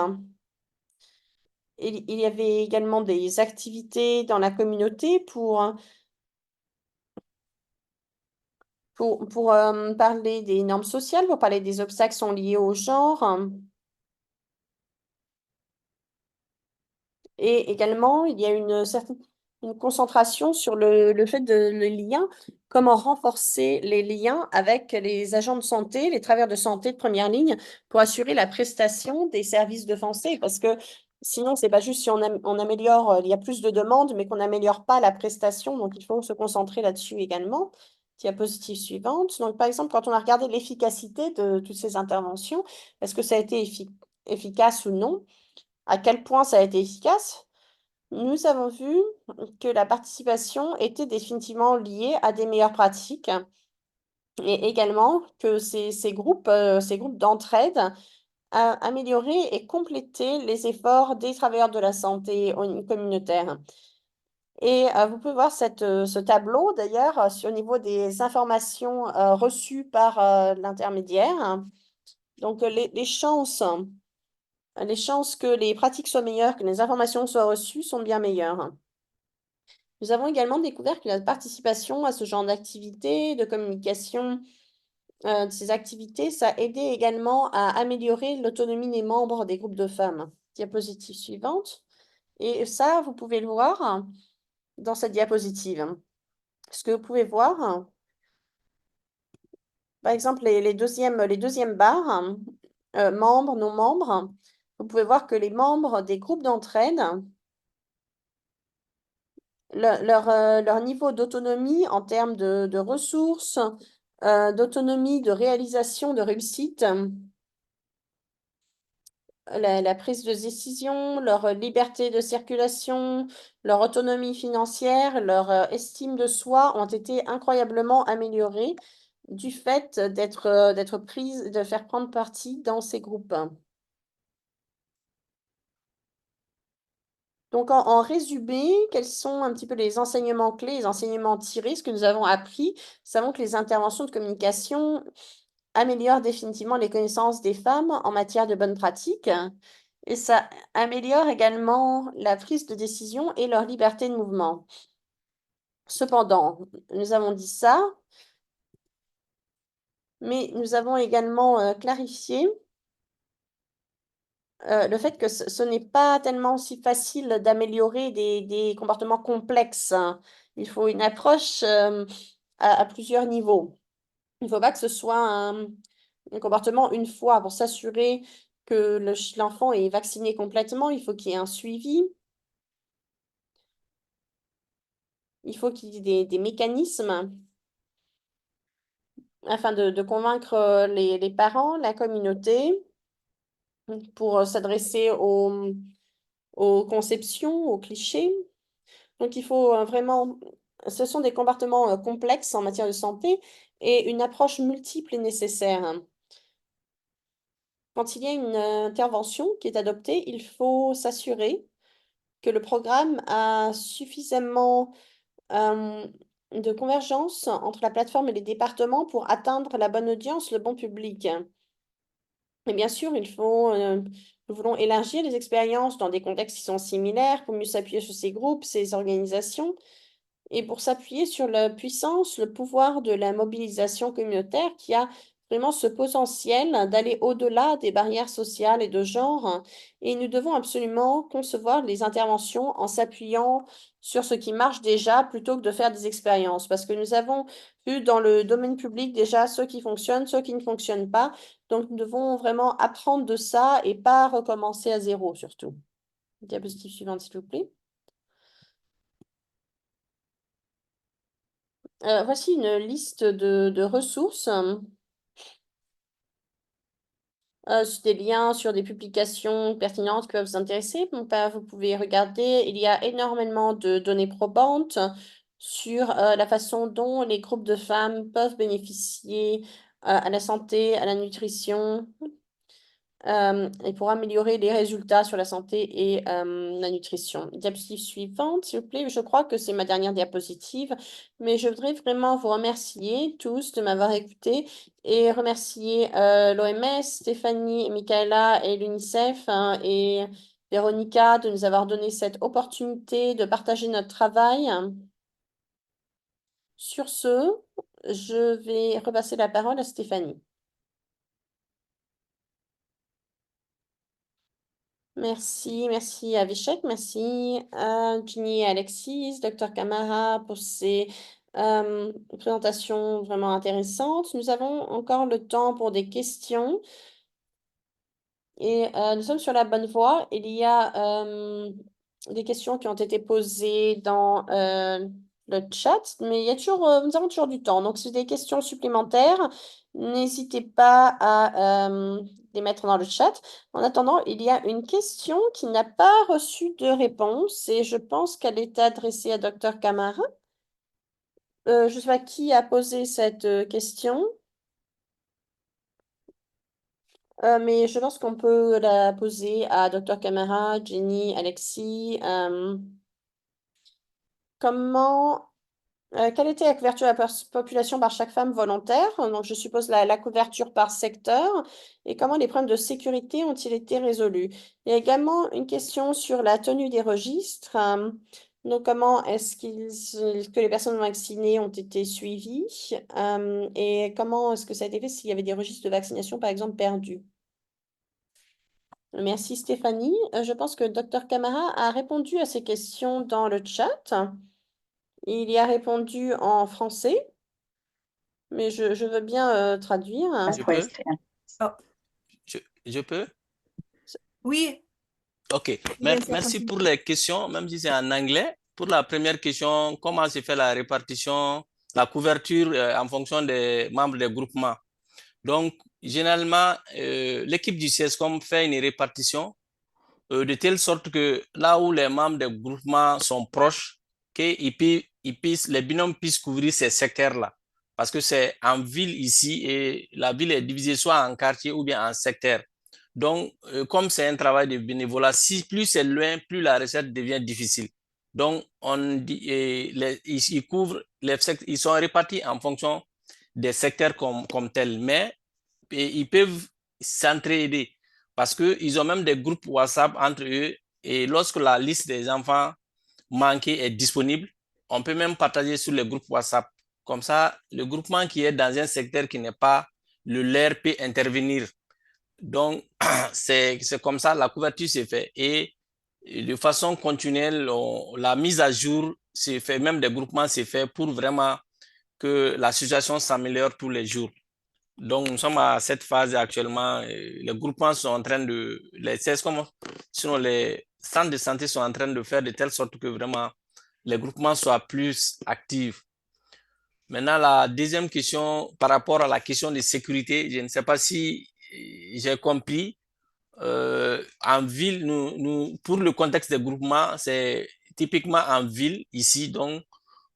Il y avait également des activités dans la communauté pour parler des normes sociales, pour parler des obstacles qui sont liés au genre. Et également, il y a une concentration sur le fait le lien, comment renforcer les liens avec les agents de santé, les travailleurs de santé de première ligne pour assurer la prestation des services de santé. Parce que sinon, c'est pas juste si on améliore, il y a plus de demandes, mais qu'on n'améliore pas la prestation. Donc, il faut se concentrer là-dessus également. Diapositive suivante. Donc, par exemple, quand on a regardé l'efficacité de toutes ces interventions, est-ce que ça a été efficace ou non? À quel point ça a été efficace? Nous avons vu que la participation était définitivement liée à des meilleures pratiques et également que ces groupes d'entraide amélioraient et complétaient les efforts des travailleurs de la santé communautaire. Et vous pouvez voir ce tableau d'ailleurs au niveau des informations reçues par l'intermédiaire. Donc les chances que les pratiques soient meilleures, que les informations soient reçues sont bien meilleures. Nous avons également découvert que la participation à ce genre d'activités, de communication, de ces activités, ça aidait également à améliorer l'autonomie des membres des groupes de femmes. Diapositive suivante. Et ça, vous pouvez le voir dans cette diapositive. Ce que vous pouvez voir, par exemple, les deuxièmes barres, membres, non-membres, vous pouvez voir que les membres des groupes d'entraide, leur niveau d'autonomie en termes de ressources, d'autonomie, de réalisation, de réussite la prise de décision, leur liberté de circulation, leur autonomie financière, leur estime de soi ont été incroyablement améliorées du fait d'être prises, de faire prendre partie dans ces groupes. Donc, en résumé, quels sont un petit peu les enseignements clés, les enseignements tirés, ce que nous avons appris? Nous savons que les interventions de communication améliorent définitivement les connaissances des femmes en matière de bonnes pratiques et ça améliore également la prise de décision et leur liberté de mouvement. Cependant, nous avons dit ça, mais nous avons également clarifié le fait que ce n'est pas tellement si facile d'améliorer des comportements complexes, hein. Il faut une approche à plusieurs niveaux. Il ne faut pas que ce soit un comportement une fois pour s'assurer que l'enfant est vacciné complètement. Il faut qu'il y ait un suivi. Il faut qu'il y ait des mécanismes afin de convaincre les parents, la communauté, pour s'adresser aux conceptions, aux clichés. Donc, il faut vraiment, ce sont des comportements complexes en matière de santé et une approche multiple est nécessaire. Quand il y a une intervention qui est adoptée, il faut s'assurer que le programme a suffisamment de convergence entre la plateforme et les départements pour atteindre la bonne audience, le bon public. Et bien sûr, nous voulons élargir les expériences dans des contextes qui sont similaires pour mieux s'appuyer sur ces groupes, ces organisations et pour s'appuyer sur la puissance, le pouvoir de la mobilisation communautaire qui a vraiment ce potentiel d'aller au-delà des barrières sociales et de genre. Et nous devons absolument concevoir les interventions en s'appuyant sur ce qui marche déjà plutôt que de faire des expériences. Parce que nous avons vu dans le domaine public déjà ceux qui fonctionnent, ceux qui ne fonctionnent pas. Donc, nous devons vraiment apprendre de ça et pas recommencer à zéro surtout. Diapositive suivante, s'il vous plaît. Voici une liste de ressources. Sur des liens sur des publications pertinentes qui peuvent vous intéresser. Vous pouvez regarder, il y a énormément de données probantes sur la façon dont les groupes de femmes peuvent bénéficier à la santé, à la nutrition, et pour améliorer les résultats sur la santé et la nutrition. Diapositive suivante, s'il vous plaît. Je crois que c'est ma dernière diapositive, mais je voudrais vraiment vous remercier tous de m'avoir écouté et remercier l'OMS, Stéphanie, Michaela et l'UNICEF hein, et Véronica de nous avoir donné cette opportunité de partager notre travail. Sur ce, je vais repasser la parole à Stéphanie. Merci à Vishek, merci à Ginny et Alexis, Dr Camara pour ces présentations vraiment intéressantes. Nous avons encore le temps pour des questions et nous sommes sur la bonne voie. Il y a des questions qui ont été posées dans le chat, mais il y a toujours, nous avons toujours du temps. Donc, si vous avez des questions supplémentaires, n'hésitez pas à les mettre dans le chat. En attendant, il y a une question qui n'a pas reçu de réponse et je pense qu'elle est adressée à Dr Camara. Je ne sais pas qui a posé cette question, mais je pense qu'on peut la poser à Dr Camara, Jenny, Alexis. Quelle était la couverture de la population par chaque femme volontaire? Donc, je suppose la couverture par secteur. Et comment les problèmes de sécurité ont-ils été résolus? Il y a également une question sur la tenue des registres. Donc, comment est-ce que les personnes vaccinées ont été suivies? Et comment est-ce que ça a été fait s'il y avait des registres de vaccination, par exemple, perdus? Merci Stéphanie. Je pense que Dr Camara a répondu à ces questions dans le chat. Il y a répondu en français, mais je veux bien traduire. Je peux? Oh, Je peux? oui, OK. yes, Merci pour les questions, même si c'est en anglais. Pour la première question, comment se fait la répartition, la couverture en fonction des membres des groupements? Donc, généralement, l'équipe du CESCOM fait une répartition de telle sorte que là où les membres des groupements sont proches, les binômes puissent couvrir ces secteurs-là. Parce que c'est en ville ici et la ville est divisée soit en quartier ou bien en secteur. Donc, comme c'est un travail de bénévolat, si plus c'est loin, plus la recette devient difficile. Donc, on dit, ils couvrent ils sont répartis en fonction des secteurs comme tels, mais ils peuvent s'entraider parce qu'ils ont même des groupes WhatsApp entre eux et lorsque la liste des enfants manqués est disponible, on peut même partager sur les groupes WhatsApp. Comme ça, le groupement qui est dans un secteur qui n'est pas le leur peut intervenir. Donc, c'est comme ça, la couverture s'est faite. Et de façon continuelle, la mise à jour s'est fait, même des groupements s'est fait pour vraiment que la situation s'améliore tous les jours. Donc, nous sommes à cette phase actuellement. Les groupements sont en train de, sinon les centres de santé sont en train de faire de telle sorte que vraiment les groupements soient plus actifs. Maintenant, la deuxième question par rapport à la question de sécurité, je ne sais pas si j'ai compris. En ville, pour le contexte des groupements, c'est typiquement en ville ici. Donc,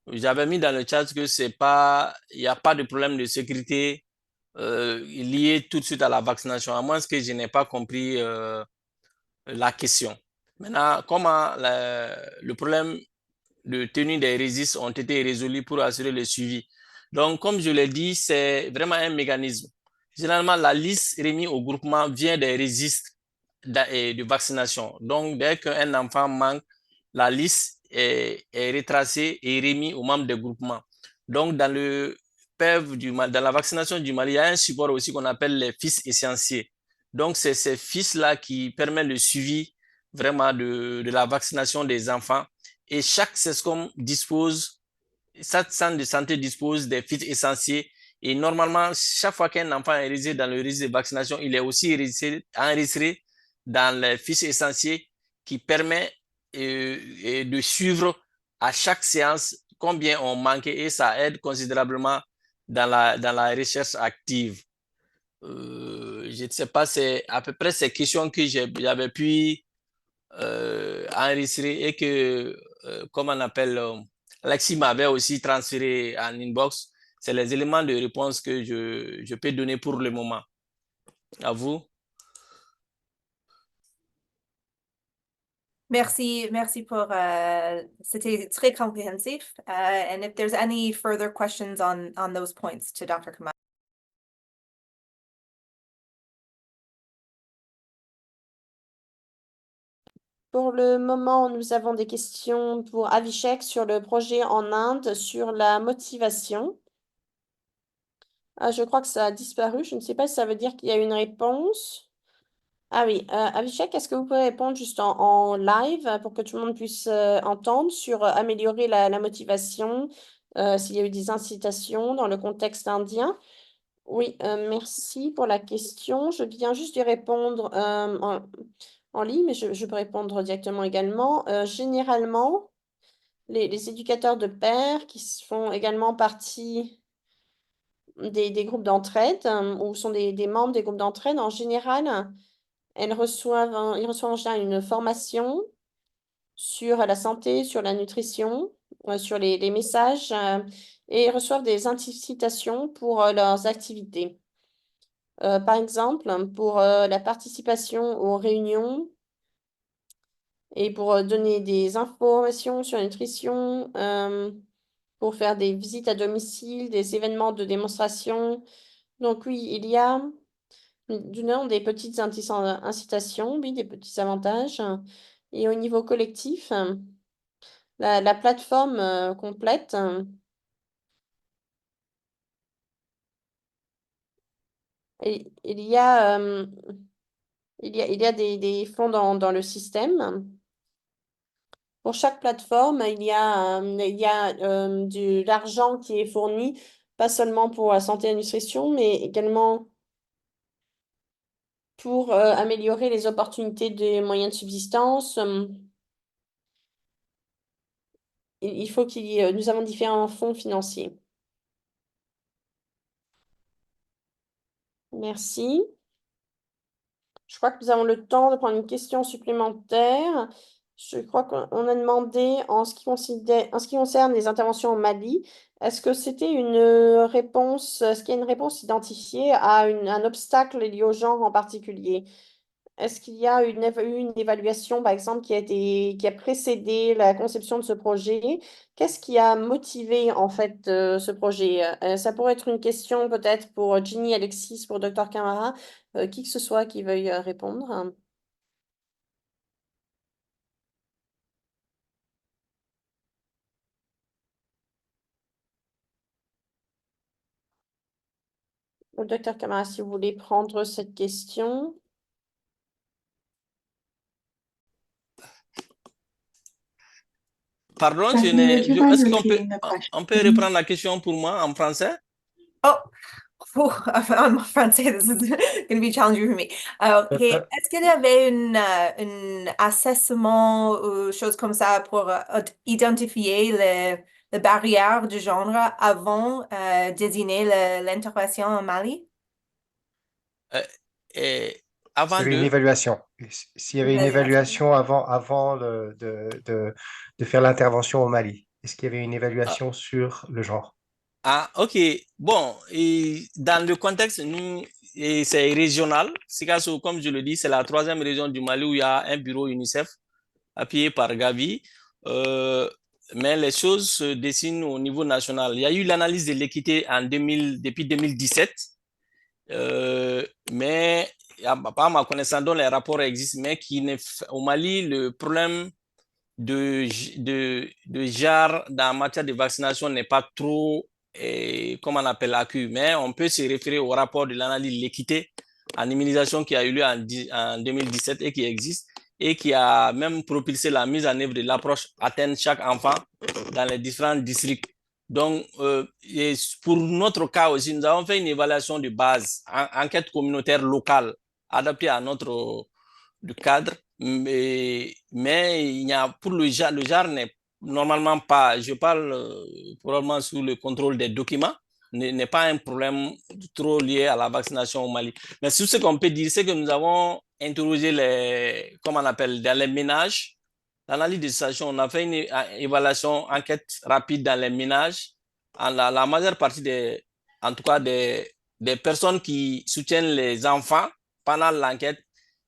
j'avais mis dans le chat que il n'y a pas de problème de sécurité lié tout de suite à la vaccination, à moins que je n'ai pas compris la question. Maintenant, comment le problème de tenue des registres ont été résolus pour assurer le suivi? Donc, comme je l'ai dit, c'est vraiment un mécanisme. Généralement, la liste remise au groupement vient des registres de vaccination. Donc, dès qu'un enfant manque, la liste est retracée et remise aux membres des groupements. Donc, dans le PEV dans la vaccination du Mali, il y a un support aussi qu'on appelle les fiches essentiels. Donc, c'est ces fiches-là qui permettent le suivi vraiment de la vaccination des enfants. Et chaque CESCOM chaque centre de santé dispose des fiches essentielles. Et normalement, chaque fois qu'un enfant est enregistré dans le registre de vaccination, il est aussi enregistré dans les fiches essentielles qui permet de suivre à chaque séance combien on manquait et ça aide considérablement dans la recherche active. Je ne sais pas, c'est à peu près ces questions que j'avais pu enregistré et que, comme on appelle, Alexis m'avait aussi transféré en inbox. C'est les éléments de réponse que je peux donner pour le moment. À vous. Merci, merci pour, c'était très compréhensif. And if there's any further questions on those points to Dr. Kamal. Pour le moment, nous avons des questions pour Avishek sur le projet en Inde, sur la motivation. Ah, je crois que ça a disparu. Je ne sais pas si ça veut dire qu'il y a une réponse. Ah oui, Avishek, est-ce que vous pouvez répondre juste en live pour que tout le monde puisse entendre sur améliorer la motivation, s'il y a eu des incitations dans le contexte indien? Oui, merci pour la question. Je viens juste de répondre en ligne, mais je peux répondre directement également. Généralement, les éducateurs de pairs qui font également partie des groupes d'entraide ou sont des membres des groupes d'entraide, en général, ils reçoivent en général une formation sur la santé, sur la nutrition, sur les messages et ils reçoivent des incitations pour leurs activités. Par exemple, pour la participation aux réunions et pour donner des informations sur la nutrition, pour faire des visites à domicile, des événements de démonstration. Donc oui, il y a des petites incitations, oui, des petits avantages. Et au niveau collectif, la plateforme complète, il y a, il y a des fonds dans le système. Pour chaque plateforme, il y a de l'argent qui est fourni, pas seulement pour la santé et la nutrition, mais également pour améliorer les opportunités des moyens de subsistance. Il faut nous avons différents fonds financiers. Merci. Je crois que nous avons le temps de prendre une question supplémentaire. Je crois qu'on a demandé en ce qui concerne les interventions au Mali, est-ce que c'était une réponse, est-ce qu'il y a une réponse identifiée à un obstacle lié au genre en particulier? Est-ce qu'il y a eu une évaluation, par exemple, qui a précédé la conception de ce projet? Qu'est-ce qui a motivé, en fait, ce projet? Ça pourrait être une question peut-être pour Ginny, Alexis, pour Dr Camara, qui que ce soit qui veuille répondre. Dr Camara, si vous voulez prendre cette question. Pardon, But would you mind est-ce qu'on repeating the question? on peut reprendre la question pour moi en français? Oh, en français, this is going to be challenging for me. Ok, est-ce qu'il y avait un assessment ou chose comme ça pour identifier les barrières du genre avant désigner l'intervention au Mali? Et S'il y avant avait une de... évaluation. S'il y avait une évaluation avant de faire l'intervention au Mali. Est-ce qu'il y avait une évaluation sur le genre? Ah, ok. Bon, et dans le contexte, nous, et c'est régional. Sikasso, comme je le dis, c'est la troisième région du Mali où il y a un bureau UNICEF appuyé par Gavi. Euh, mais les choses se dessinent au niveau national. Il y a eu l'analyse de l'équité depuis 2017. Mais pas à ma connaissance, dont les rapports existent, mais au Mali, le problème de genre en matière de vaccination n'est pas trop, comme on appelle, acquis. Mais on peut se référer au rapport de l'analyse de l'équité en immunisation qui a eu lieu en 2017 et qui existe et qui a même propulsé la mise en œuvre de l'approche atteindre chaque enfant dans les différents districts. Donc, et pour notre cas aussi, nous avons fait une évaluation de base, enquête communautaire locale adaptée à notre cadre, mais il y a, pour le genre n'est normalement pas, je parle probablement sous le contrôle des documents, n'est pas un problème trop lié à la vaccination au Mali. Mais tout ce qu'on peut dire, c'est que nous avons interrogé comment on appelle, dans les ménages, l'analyse de situation, on a fait une évaluation, enquête rapide dans les ménages. La majeure partie en tout cas des personnes qui soutiennent les enfants pendant l'enquête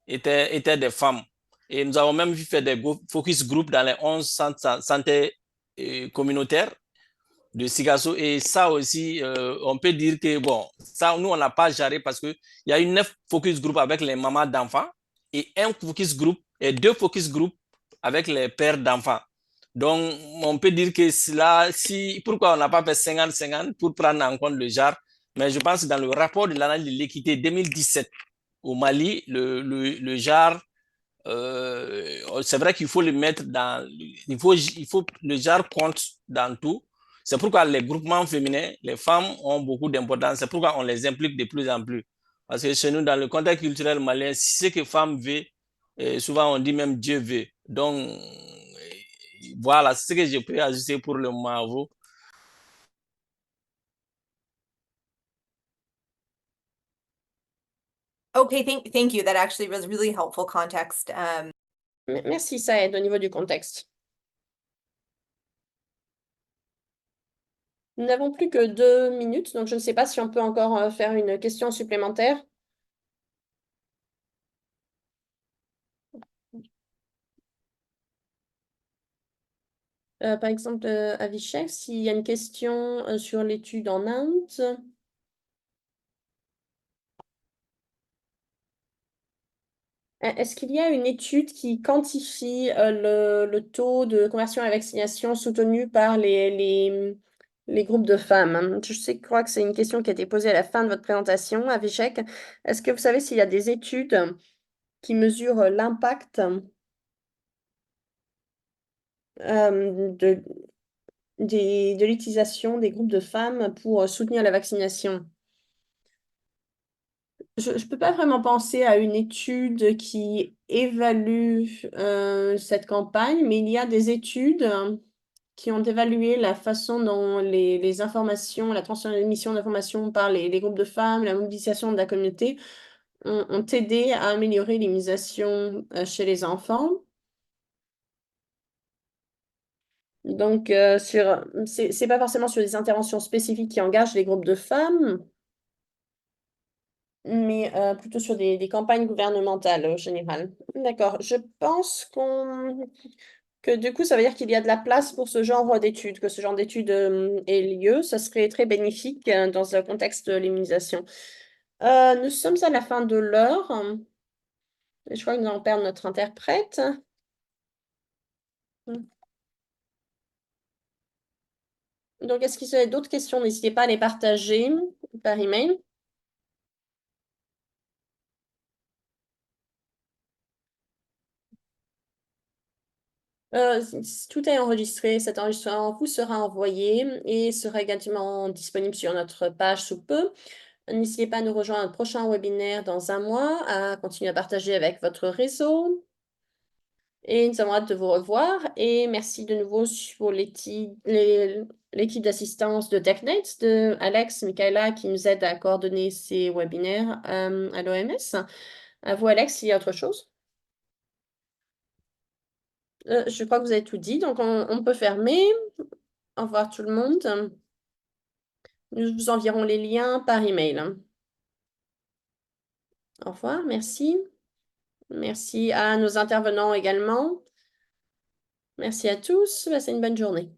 étaient des femmes. Et nous avons même fait des focus group dans les 11 centres santé communautaires de Sigasso. Et ça aussi, on peut dire que, bon, ça, nous, on n'a pas géré parce qu'il y a eu 9 focus group avec les mamans d'enfants et un focus group et 2 focus group avec les pères d'enfants. Donc, on peut dire que cela, pourquoi on n'a pas fait 50-50 pour prendre en compte le genre, mais je pense que dans le rapport de l'analyse de l'équité 2017 au Mali, le genre, c'est vrai qu'il faut le mettre dans, il faut le genre compte dans tout. C'est pourquoi les groupements féminins, les femmes ont beaucoup d'importance. C'est pourquoi on les implique de plus en plus. Parce que chez nous, dans le contexte culturel malien, si c'est que femme veut, souvent on dit même Dieu veut. Donc, voilà, c'est ce que je peux ajouter pour le moment à vous. Okay, thank you. That actually was really helpful context. Merci, ça aide au niveau du contexte. Nous n'avons plus que 2 minutes, donc je ne sais pas si on peut encore faire une question supplémentaire. Par exemple, Avishek, s'il y a une question sur l'étude en Inde. Est-ce qu'il y a une étude qui quantifie le taux de conversion à la vaccination soutenu par les groupes de femmes? Je crois que c'est une question qui a été posée à la fin de votre présentation, Avishek. Est-ce que vous savez s'il y a des études qui mesurent l'impact de l'utilisation des groupes de femmes pour soutenir la vaccination? Je ne peux pas vraiment penser à une étude qui évalue cette campagne, mais il y a des études qui ont évalué la façon dont les informations, la transmission d'informations par les groupes de femmes, la mobilisation de la communauté ont aidé à améliorer l'immunisation chez les enfants. Donc, c'est pas forcément sur des interventions spécifiques qui engagent les groupes de femmes, mais plutôt sur des campagnes gouvernementales en général. D'accord. Je pense que du coup, ça veut dire qu'il y a de la place pour ce genre d'études, que ce genre d'études ait lieu. Ça serait très bénéfique dans un contexte de l'immunisation. Nous sommes à la fin de l'heure. Je crois que nous allons perdre notre interprète. Donc, est-ce qu'il y a d'autres questions? N'hésitez pas à les partager par email. Tout est enregistré. Cet enregistrement vous sera envoyé et sera également disponible sur notre page sous peu. N'hésitez pas à nous rejoindre à un prochain webinaire dans un mois, à continuer à partager avec votre réseau. Et nous avons hâte de vous revoir. Et merci de nouveau pour l'équipe d'assistance de TechNet, de Alex, Michaela, qui nous aide à coordonner ces webinaires à l'OMS. À vous, Alex, il y a autre chose? Je crois que vous avez tout dit, donc on peut fermer. Au revoir tout le monde. Nous vous enverrons les liens par email. Au revoir, merci. Merci à nos intervenants également. Merci à tous. Passez une bonne journée.